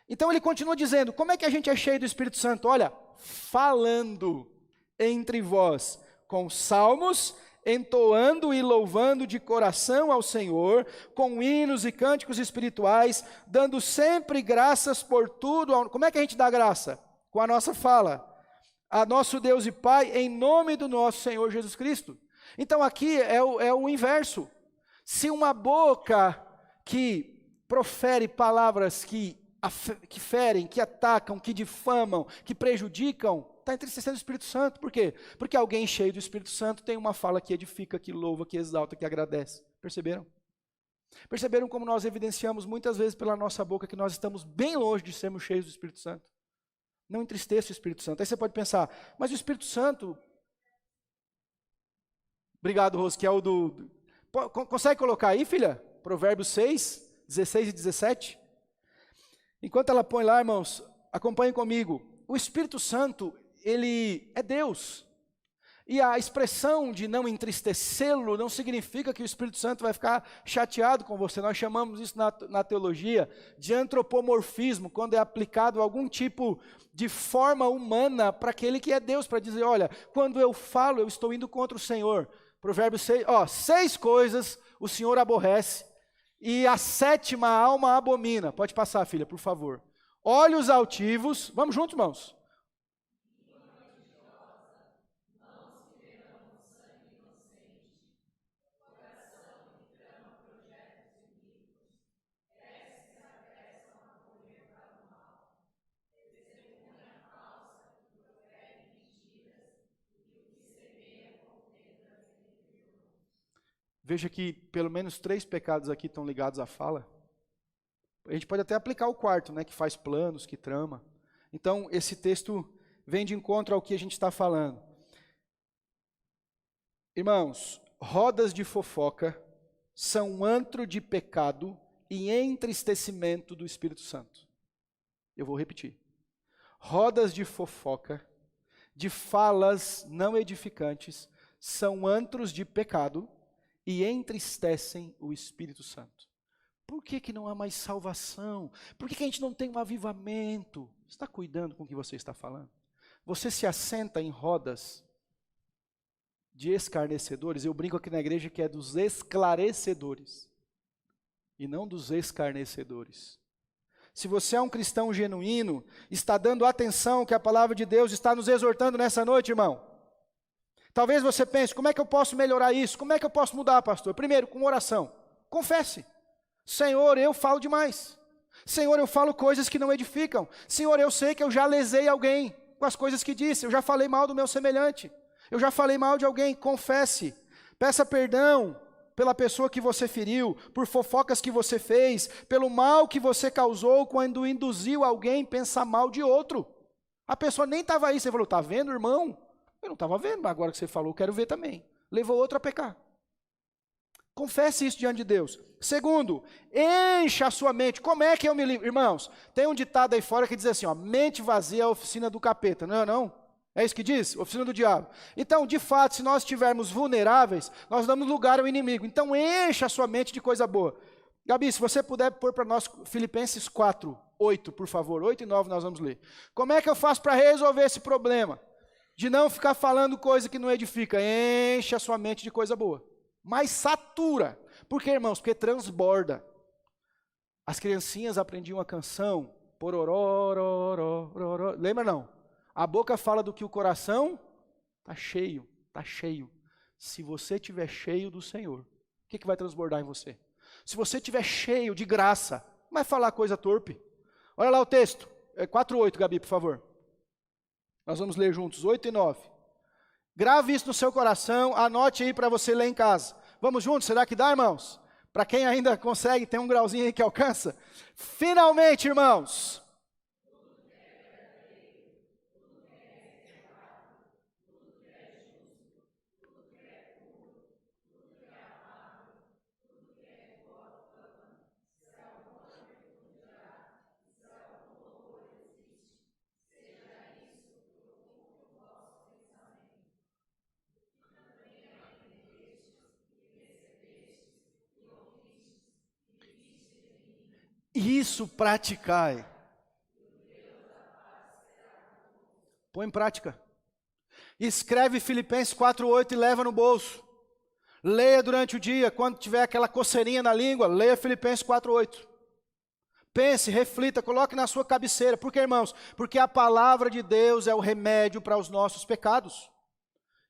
Então ele continua dizendo, como é que a gente é cheio do Espírito Santo? Olha, falando entre vós com salmos, entoando e louvando de coração ao Senhor, com hinos e cânticos espirituais, dando sempre graças por tudo. Como é que a gente dá graça? Com a nossa fala. A nosso Deus e Pai, em nome do nosso Senhor Jesus Cristo. Então aqui é o inverso. Se uma boca que profere palavras que que ferem, que atacam, que difamam, que prejudicam, está entristecendo o Espírito Santo. Por quê? Porque alguém cheio do Espírito Santo tem uma fala que edifica, que louva, que exalta, que agradece. Perceberam? Perceberam como nós evidenciamos muitas vezes pela nossa boca que nós estamos bem longe de sermos cheios do Espírito Santo? Não entristeça o Espírito Santo. Aí você pode pensar, mas o Espírito Santo... Obrigado, Rose, que é o do... Consegue colocar aí, filha? Provérbios 6, 16 e 17. Enquanto ela põe lá, irmãos, acompanhem comigo. O Espírito Santo, ele é Deus. E a expressão de não entristecê-lo não significa que o Espírito Santo vai ficar chateado com você. Nós chamamos isso na teologia de antropomorfismo, quando é aplicado algum tipo de forma humana para aquele que é Deus, para dizer, olha, quando eu falo, eu estou indo contra o Senhor. Provérbios 6, 6 coisas o Senhor aborrece, e a 7ª alma abomina. Pode passar, filha, por favor. Olhos altivos, vamos juntos, irmãos? Veja que pelo menos 3 pecados aqui estão ligados à fala. A gente pode até aplicar o 4º, né, que faz planos, que trama. Então, esse texto vem de encontro ao que a gente está falando. Irmãos, rodas de fofoca são um antro de pecado e entristecimento do Espírito Santo. Eu vou repetir. Rodas de fofoca, de falas não edificantes, são antros de pecado e entristecem o Espírito Santo. Por que não há mais salvação? Por que a gente não tem um avivamento? Você está cuidando com o que você está falando? Você se assenta em rodas de escarnecedores. Eu brinco aqui na igreja que é dos esclarecedores e não dos escarnecedores. Se você é um cristão genuíno, está dando atenção que a palavra de Deus está nos exortando nessa noite, irmão. Talvez você pense, como é que eu posso melhorar isso? Como é que eu posso mudar, pastor? Primeiro, com oração. Confesse. Senhor, eu falo demais. Senhor, eu falo coisas que não edificam. Senhor, eu sei que eu já lesei alguém com as coisas que disse. Eu já falei mal do meu semelhante. Eu já falei mal de alguém. Confesse. Peça perdão pela pessoa que você feriu, por fofocas que você fez, pelo mal que você causou quando induziu alguém a pensar mal de outro. A pessoa nem estava aí. Você falou, está vendo, irmão? Eu não estava vendo, mas agora que você falou, eu quero ver também. Levou outro a pecar. Confesse isso diante de Deus. Segundo, encha a sua mente. Como é que eu me livro? Irmãos, tem um ditado aí fora que diz assim, ó, mente vazia é a oficina do capeta. Não é não? É isso que diz? Oficina do diabo. Então, de fato, se nós estivermos vulneráveis, nós damos lugar ao inimigo. Então, encha a sua mente de coisa boa. Gabi, se você puder pôr para nós Filipenses 4, 8, por favor. 8 e 9 nós vamos ler. Como é que eu faço para resolver esse problema? De não ficar falando coisa que não edifica. Enche a sua mente de coisa boa. Mas satura. Por quê, irmãos? Porque transborda. As criancinhas aprendiam a canção. Pororó. Lembra não? A boca fala do que o coração está cheio. Está cheio. Se você estiver cheio do Senhor, o que vai transbordar em você? Se você estiver cheio de graça, não vai falar coisa torpe. Olha lá o texto. 4:8, Gabi, por favor. Nós vamos ler juntos, 8 e 9. Grave isso no seu coração, anote aí para você ler em casa. Vamos juntos? Será que dá, irmãos? Para quem ainda consegue, tem um grauzinho aí que alcança. Finalmente, irmãos. Isso praticai. Põe em prática. Escreve Filipenses 4:8 e leva no bolso. Leia durante o dia, quando tiver aquela coceirinha na língua, leia Filipenses 4:8. Pense, reflita, coloque na sua cabeceira. Por que, irmãos? Porque a palavra de Deus é o remédio para os nossos pecados.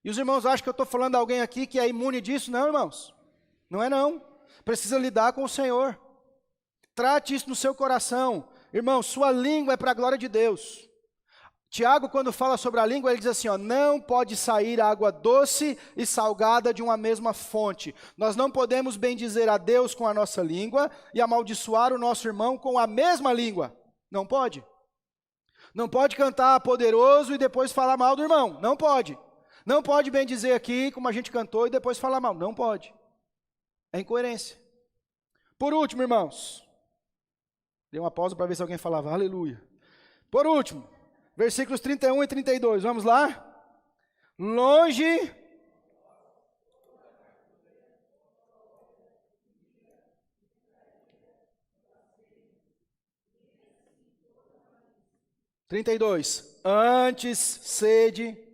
E os irmãos acham que eu estou falando a alguém aqui que é imune disso? Não, irmãos. Não é não. Precisa lidar com o Senhor. Trate isso no seu coração. Irmão, sua língua é para a glória de Deus. Tiago, quando fala sobre a língua, ele diz assim, ó, não pode sair água doce e salgada de uma mesma fonte. Nós não podemos bendizer a Deus com a nossa língua e amaldiçoar o nosso irmão com a mesma língua. Não pode. Não pode cantar poderoso e depois falar mal do irmão. Não pode. Não pode bendizer aqui, como a gente cantou, e depois falar mal. Não pode. É incoerência. Por último, irmãos. Dei uma pausa para ver se alguém falava, aleluia. Por último. Versículos 31 e 32, vamos lá? Longe. Trinta e dois. Antes sede.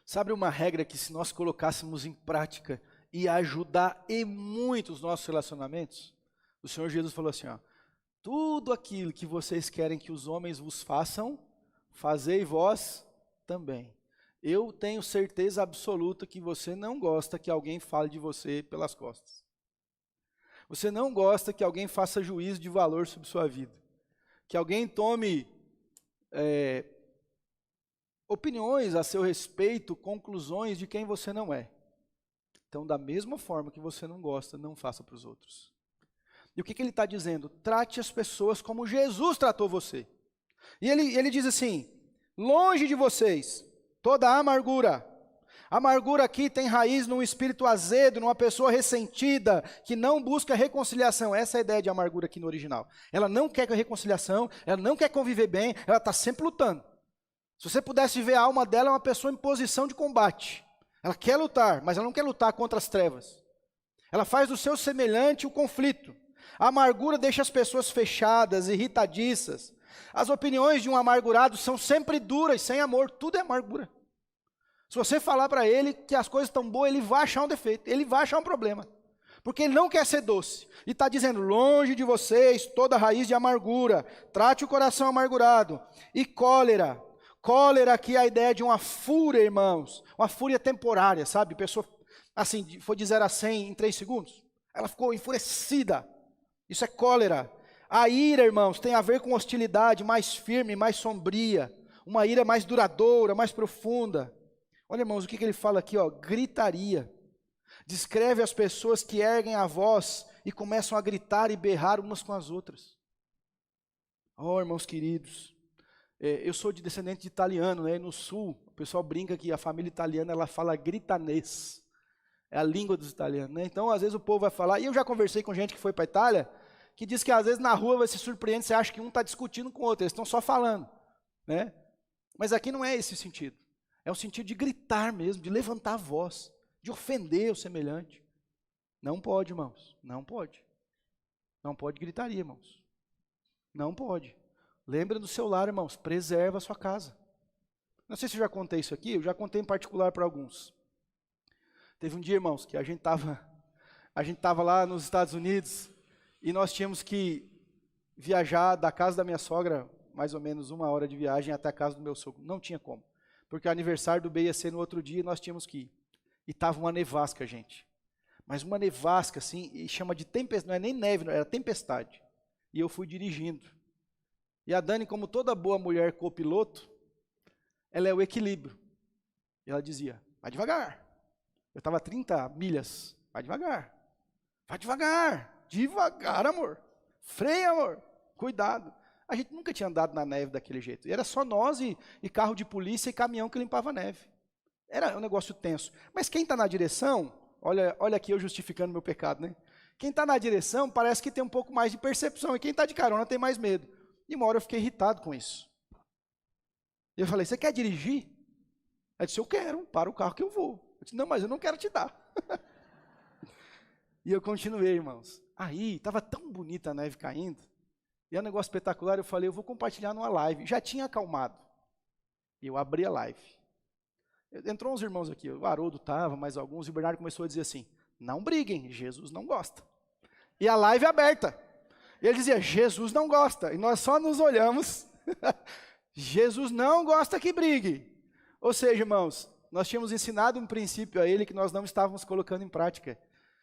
Sabe uma regra que se nós colocássemos em prática ia ajudar e muito os nossos relacionamentos? O Senhor Jesus falou assim, ó, tudo aquilo que vocês querem que os homens vos façam, fazei vós também. Eu tenho certeza absoluta que você não gosta que alguém fale de você pelas costas. Você não gosta que alguém faça juízo de valor sobre sua vida. Que alguém tome opiniões a seu respeito, conclusões de quem você não é. Então, da mesma forma que você não gosta, não faça para os outros. E o que ele está dizendo? Trate as pessoas como Jesus tratou você. E ele diz assim, longe de vocês, toda a amargura. Amargura aqui tem raiz num espírito azedo, numa pessoa ressentida, que não busca reconciliação. Essa é a ideia de amargura aqui no original. Ela não quer reconciliação, ela não quer conviver bem, ela está sempre lutando. Se você pudesse ver a alma dela, é uma pessoa em posição de combate. Ela quer lutar, mas ela não quer lutar contra as trevas. Ela faz do seu semelhante o conflito. A amargura deixa as pessoas fechadas, irritadiças. As opiniões de um amargurado são sempre duras, sem amor, tudo é amargura. Se você falar para ele que as coisas estão boas, ele vai achar um defeito, ele vai achar um problema. Porque ele não quer ser doce. E está dizendo, longe de vocês toda raiz de amargura. Trate o coração amargurado. E cólera. Cólera aqui é a ideia de uma fúria, irmãos. Uma fúria temporária, sabe? A pessoa, assim, foi de 0 a 100 em 3 segundos. Ela ficou enfurecida. Isso é cólera. A ira, irmãos, tem a ver com hostilidade mais firme, mais sombria. Uma ira mais duradoura, mais profunda. Olha, irmãos, o que ele fala aqui, ó? Gritaria. Descreve as pessoas que erguem a voz e começam a gritar e berrar umas com as outras. Oh, irmãos queridos. Eu sou de descendente de italiano, né? No sul, o pessoal brinca que a família italiana ela fala gritanês, é a língua dos italianos, né? Então, às vezes o povo vai falar, e eu já conversei com gente que foi para a Itália, que diz que às vezes na rua você se surpreende, você acha que um está discutindo com o outro, eles estão só falando, né? Mas aqui não é esse o sentido, é um sentido de gritar mesmo, de levantar a voz, de ofender o semelhante. Não pode, irmãos, não pode. Não pode gritaria, irmãos, não pode. Lembra do seu lar, irmãos, preserva a sua casa. Não sei se eu já contei isso aqui, eu já contei em particular para alguns. Teve um dia, irmãos, que a gente tava lá nos Estados Unidos e nós tínhamos que viajar da casa da minha sogra, mais ou menos 1 hora de viagem até a casa do meu sogro. Não tinha como, porque o aniversário do B ia ser no outro dia e nós tínhamos que ir. E estava uma nevasca, gente. Mas uma nevasca, assim, e chama de tempestade, não é nem neve, não, era tempestade. E eu fui dirigindo. E a Dani, como toda boa mulher copiloto, ela é o equilíbrio. E ela dizia, vai devagar. Eu estava a 30 milhas, vai devagar. Vai devagar, devagar, amor. Freia, amor, cuidado. A gente nunca tinha andado na neve daquele jeito. E era só nós e carro de polícia e caminhão que limpava a neve. Era um negócio tenso. Mas quem está na direção, olha aqui eu justificando meu pecado, né? Quem está na direção parece que tem um pouco mais de percepção. E quem está de carona tem mais medo. E uma hora eu fiquei irritado com isso. E eu falei, você quer dirigir? Ela disse, eu quero, para o carro que eu vou. Eu disse, não, mas eu não quero te dar. E eu continuei, irmãos. Aí, estava tão bonita a neve caindo, e é um negócio espetacular, eu falei, eu vou compartilhar numa live. Já tinha acalmado. E eu abri a live. Entrou uns irmãos aqui, o Haroldo estava, mais alguns, e o Bernardo começou a dizer assim, não briguem, Jesus não gosta. E a live aberta. E ele dizia, Jesus não gosta. E nós só nos olhamos. Jesus não gosta que brigue. Ou seja, irmãos, nós tínhamos ensinado um princípio a ele que nós não estávamos colocando em prática.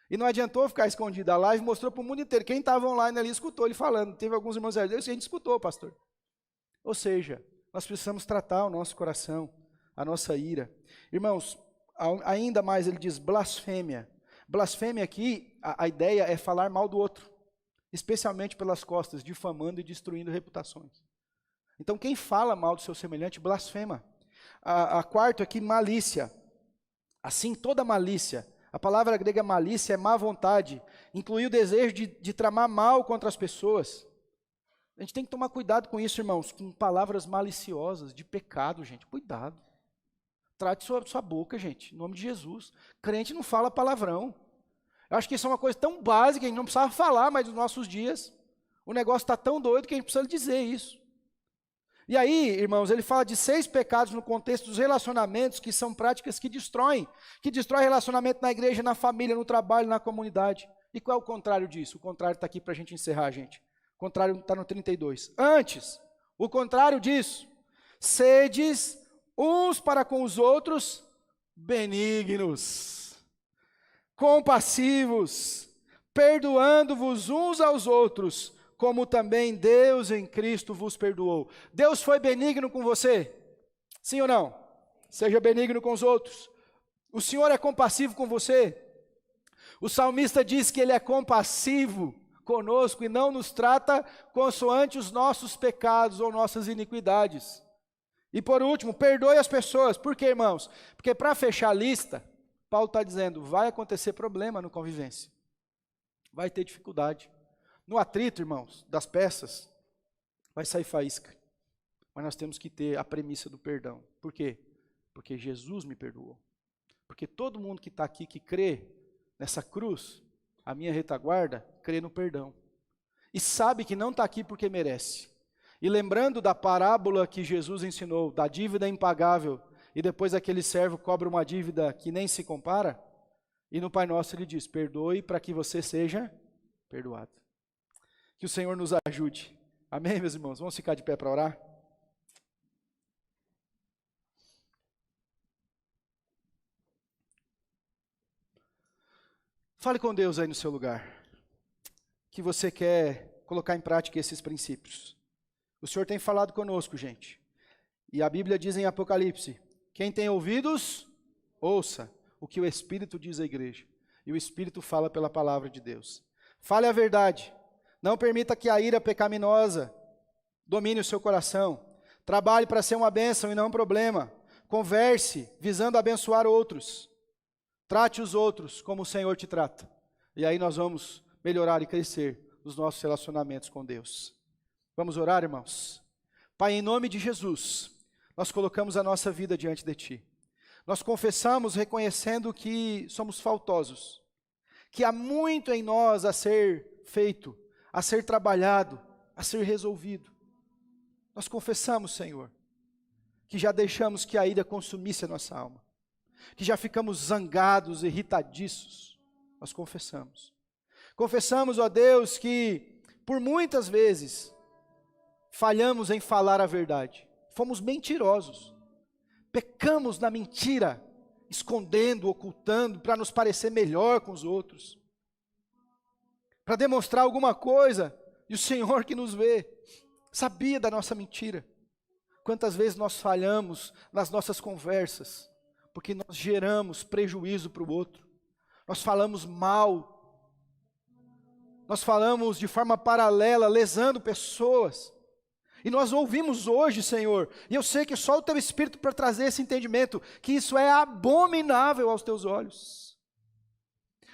E não adiantou ficar escondido. A live mostrou para o mundo inteiro. Quem estava online ali escutou ele falando. Teve alguns irmãos ali, a gente escutou, pastor. Ou seja, nós precisamos tratar o nosso coração, a nossa ira. Irmãos, ainda mais ele diz blasfêmia. Blasfêmia aqui, a ideia é falar mal do outro, especialmente pelas costas, difamando e destruindo reputações. Então quem fala mal do seu semelhante, blasfema. A quarto aqui, malícia. Assim, toda malícia. A palavra grega malícia é má vontade, inclui o desejo de tramar mal contra as pessoas. A gente tem que tomar cuidado com isso, irmãos, com palavras maliciosas, de pecado, gente, cuidado. Trate sua boca, gente, em nome de Jesus. Crente não fala palavrão. Eu acho que isso é uma coisa tão básica, a gente não precisava falar mais nos nossos dias. O negócio está tão doido que a gente precisa dizer isso. E aí, irmãos, ele fala de 6 pecados no contexto dos relacionamentos, que são práticas que destroem relacionamento na igreja, na família, no trabalho, na comunidade. E qual é o contrário disso? O contrário está aqui para a gente encerrar, gente. O contrário está no 32. Antes, o contrário disso, sedes uns para com os outros benignos, compassivos, perdoando-vos uns aos outros, como também Deus em Cristo vos perdoou. Deus foi benigno com você? Sim ou não? Seja benigno com os outros. O Senhor é compassivo com você? O salmista diz que Ele é compassivo conosco e não nos trata consoante os nossos pecados ou nossas iniquidades. E por último, perdoe as pessoas. Por quê, irmãos? Porque para fechar a lista, Paulo está dizendo, vai acontecer problema no convivência. Vai ter dificuldade. No atrito, irmãos, das peças, vai sair faísca. Mas nós temos que ter a premissa do perdão. Por quê? Porque Jesus me perdoou. Porque todo mundo que está aqui, que crê nessa cruz, a minha retaguarda, crê no perdão. E sabe que não está aqui porque merece. E lembrando da parábola que Jesus ensinou, da dívida impagável, e depois aquele servo cobra uma dívida que nem se compara, e no Pai Nosso ele diz, perdoe para que você seja perdoado. Que o Senhor nos ajude. Amém, meus irmãos? Vamos ficar de pé para orar? Fale com Deus aí no seu lugar. Que você quer colocar em prática esses princípios. O Senhor tem falado conosco, gente. E a Bíblia diz em Apocalipse, quem tem ouvidos, ouça o que o Espírito diz à igreja. E o Espírito fala pela palavra de Deus. Fale a verdade. Não permita que a ira pecaminosa domine o seu coração. Trabalhe para ser uma bênção e não um problema. Converse visando abençoar outros. Trate os outros como o Senhor te trata. E aí nós vamos melhorar e crescer nos nossos relacionamentos com Deus. Vamos orar, irmãos? Pai, em nome de Jesus, nós colocamos a nossa vida diante de Ti. Nós confessamos reconhecendo que somos faltosos, que há muito em nós a ser feito, a ser trabalhado, a ser resolvido. Nós confessamos, Senhor, que já deixamos que a ira consumisse a nossa alma, que já ficamos zangados, irritadiços. Nós confessamos. Confessamos, ó Deus, que por muitas vezes falhamos em falar a verdade. Fomos mentirosos. Pecamos na mentira, escondendo, ocultando, para nos parecer melhor com os outros. Para demonstrar alguma coisa, e o Senhor que nos vê, sabia da nossa mentira. Quantas vezes nós falhamos nas nossas conversas, porque nós geramos prejuízo para o outro. Nós falamos mal. Nós falamos de forma paralela, lesando pessoas. E nós ouvimos hoje, Senhor, e eu sei que só o Teu Espírito para trazer esse entendimento, que isso é abominável aos Teus olhos.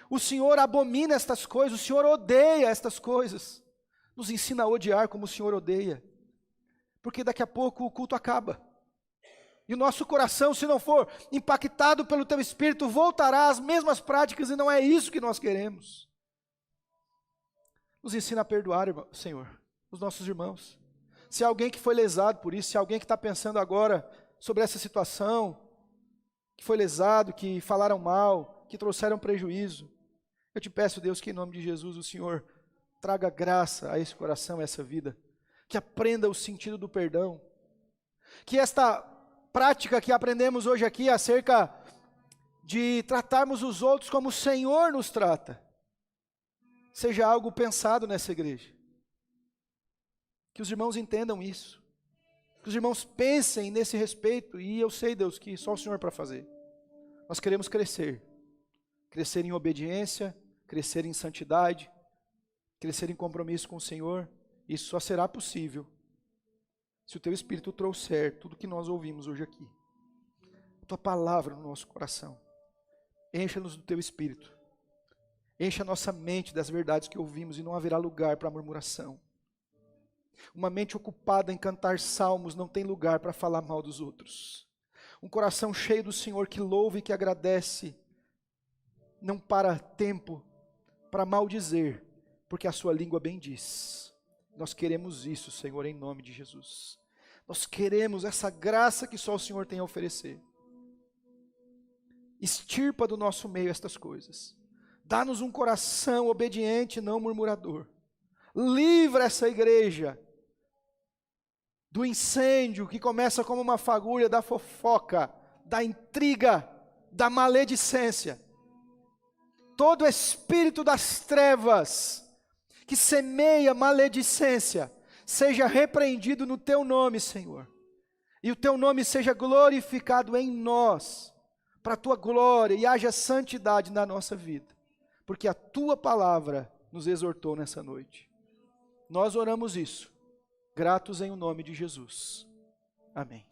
O Senhor abomina estas coisas, o Senhor odeia estas coisas. Nos ensina a odiar como o Senhor odeia. Porque daqui a pouco o culto acaba. E o nosso coração, se não for impactado pelo Teu Espírito, voltará às mesmas práticas e não é isso que nós queremos. Nos ensina a perdoar, Senhor, os nossos irmãos. Se há alguém que foi lesado por isso, se há alguém que está pensando agora sobre essa situação, que foi lesado, que falaram mal, que trouxeram prejuízo, eu te peço, Deus, que em nome de Jesus o Senhor traga graça a esse coração, a essa vida, que aprenda o sentido do perdão, que esta prática que aprendemos hoje aqui acerca de tratarmos os outros como o Senhor nos trata, seja algo pensado nessa igreja. Que os irmãos entendam isso. Que os irmãos pensem nesse respeito. E eu sei, Deus, que só o Senhor para fazer. Nós queremos crescer. Crescer em obediência, crescer em santidade, crescer em compromisso com o Senhor. Isso só será possível se o Teu Espírito trouxer tudo que nós ouvimos hoje aqui. A Tua palavra no nosso coração. Encha-nos do Teu Espírito. Encha a nossa mente das verdades que ouvimos e não haverá lugar para murmuração. Uma mente ocupada em cantar salmos não tem lugar para falar mal dos outros. Um coração cheio do Senhor que louva e que agradece, não para tempo para maldizer, porque a sua língua bendiz. Nós queremos isso, Senhor, em nome de Jesus. Nós queremos essa graça que só o Senhor tem a oferecer. Extirpa do nosso meio estas coisas. Dá-nos um coração obediente, não murmurador. Livra essa igreja do incêndio que começa como uma fagulha, da fofoca, da intriga, da maledicência. Todo espírito das trevas que semeia maledicência, seja repreendido no Teu nome, Senhor. E o Teu nome seja glorificado em nós, para a Tua glória, e haja santidade na nossa vida. Porque a Tua palavra nos exortou nessa noite. Nós oramos isso, gratos em o nome de Jesus. Amém.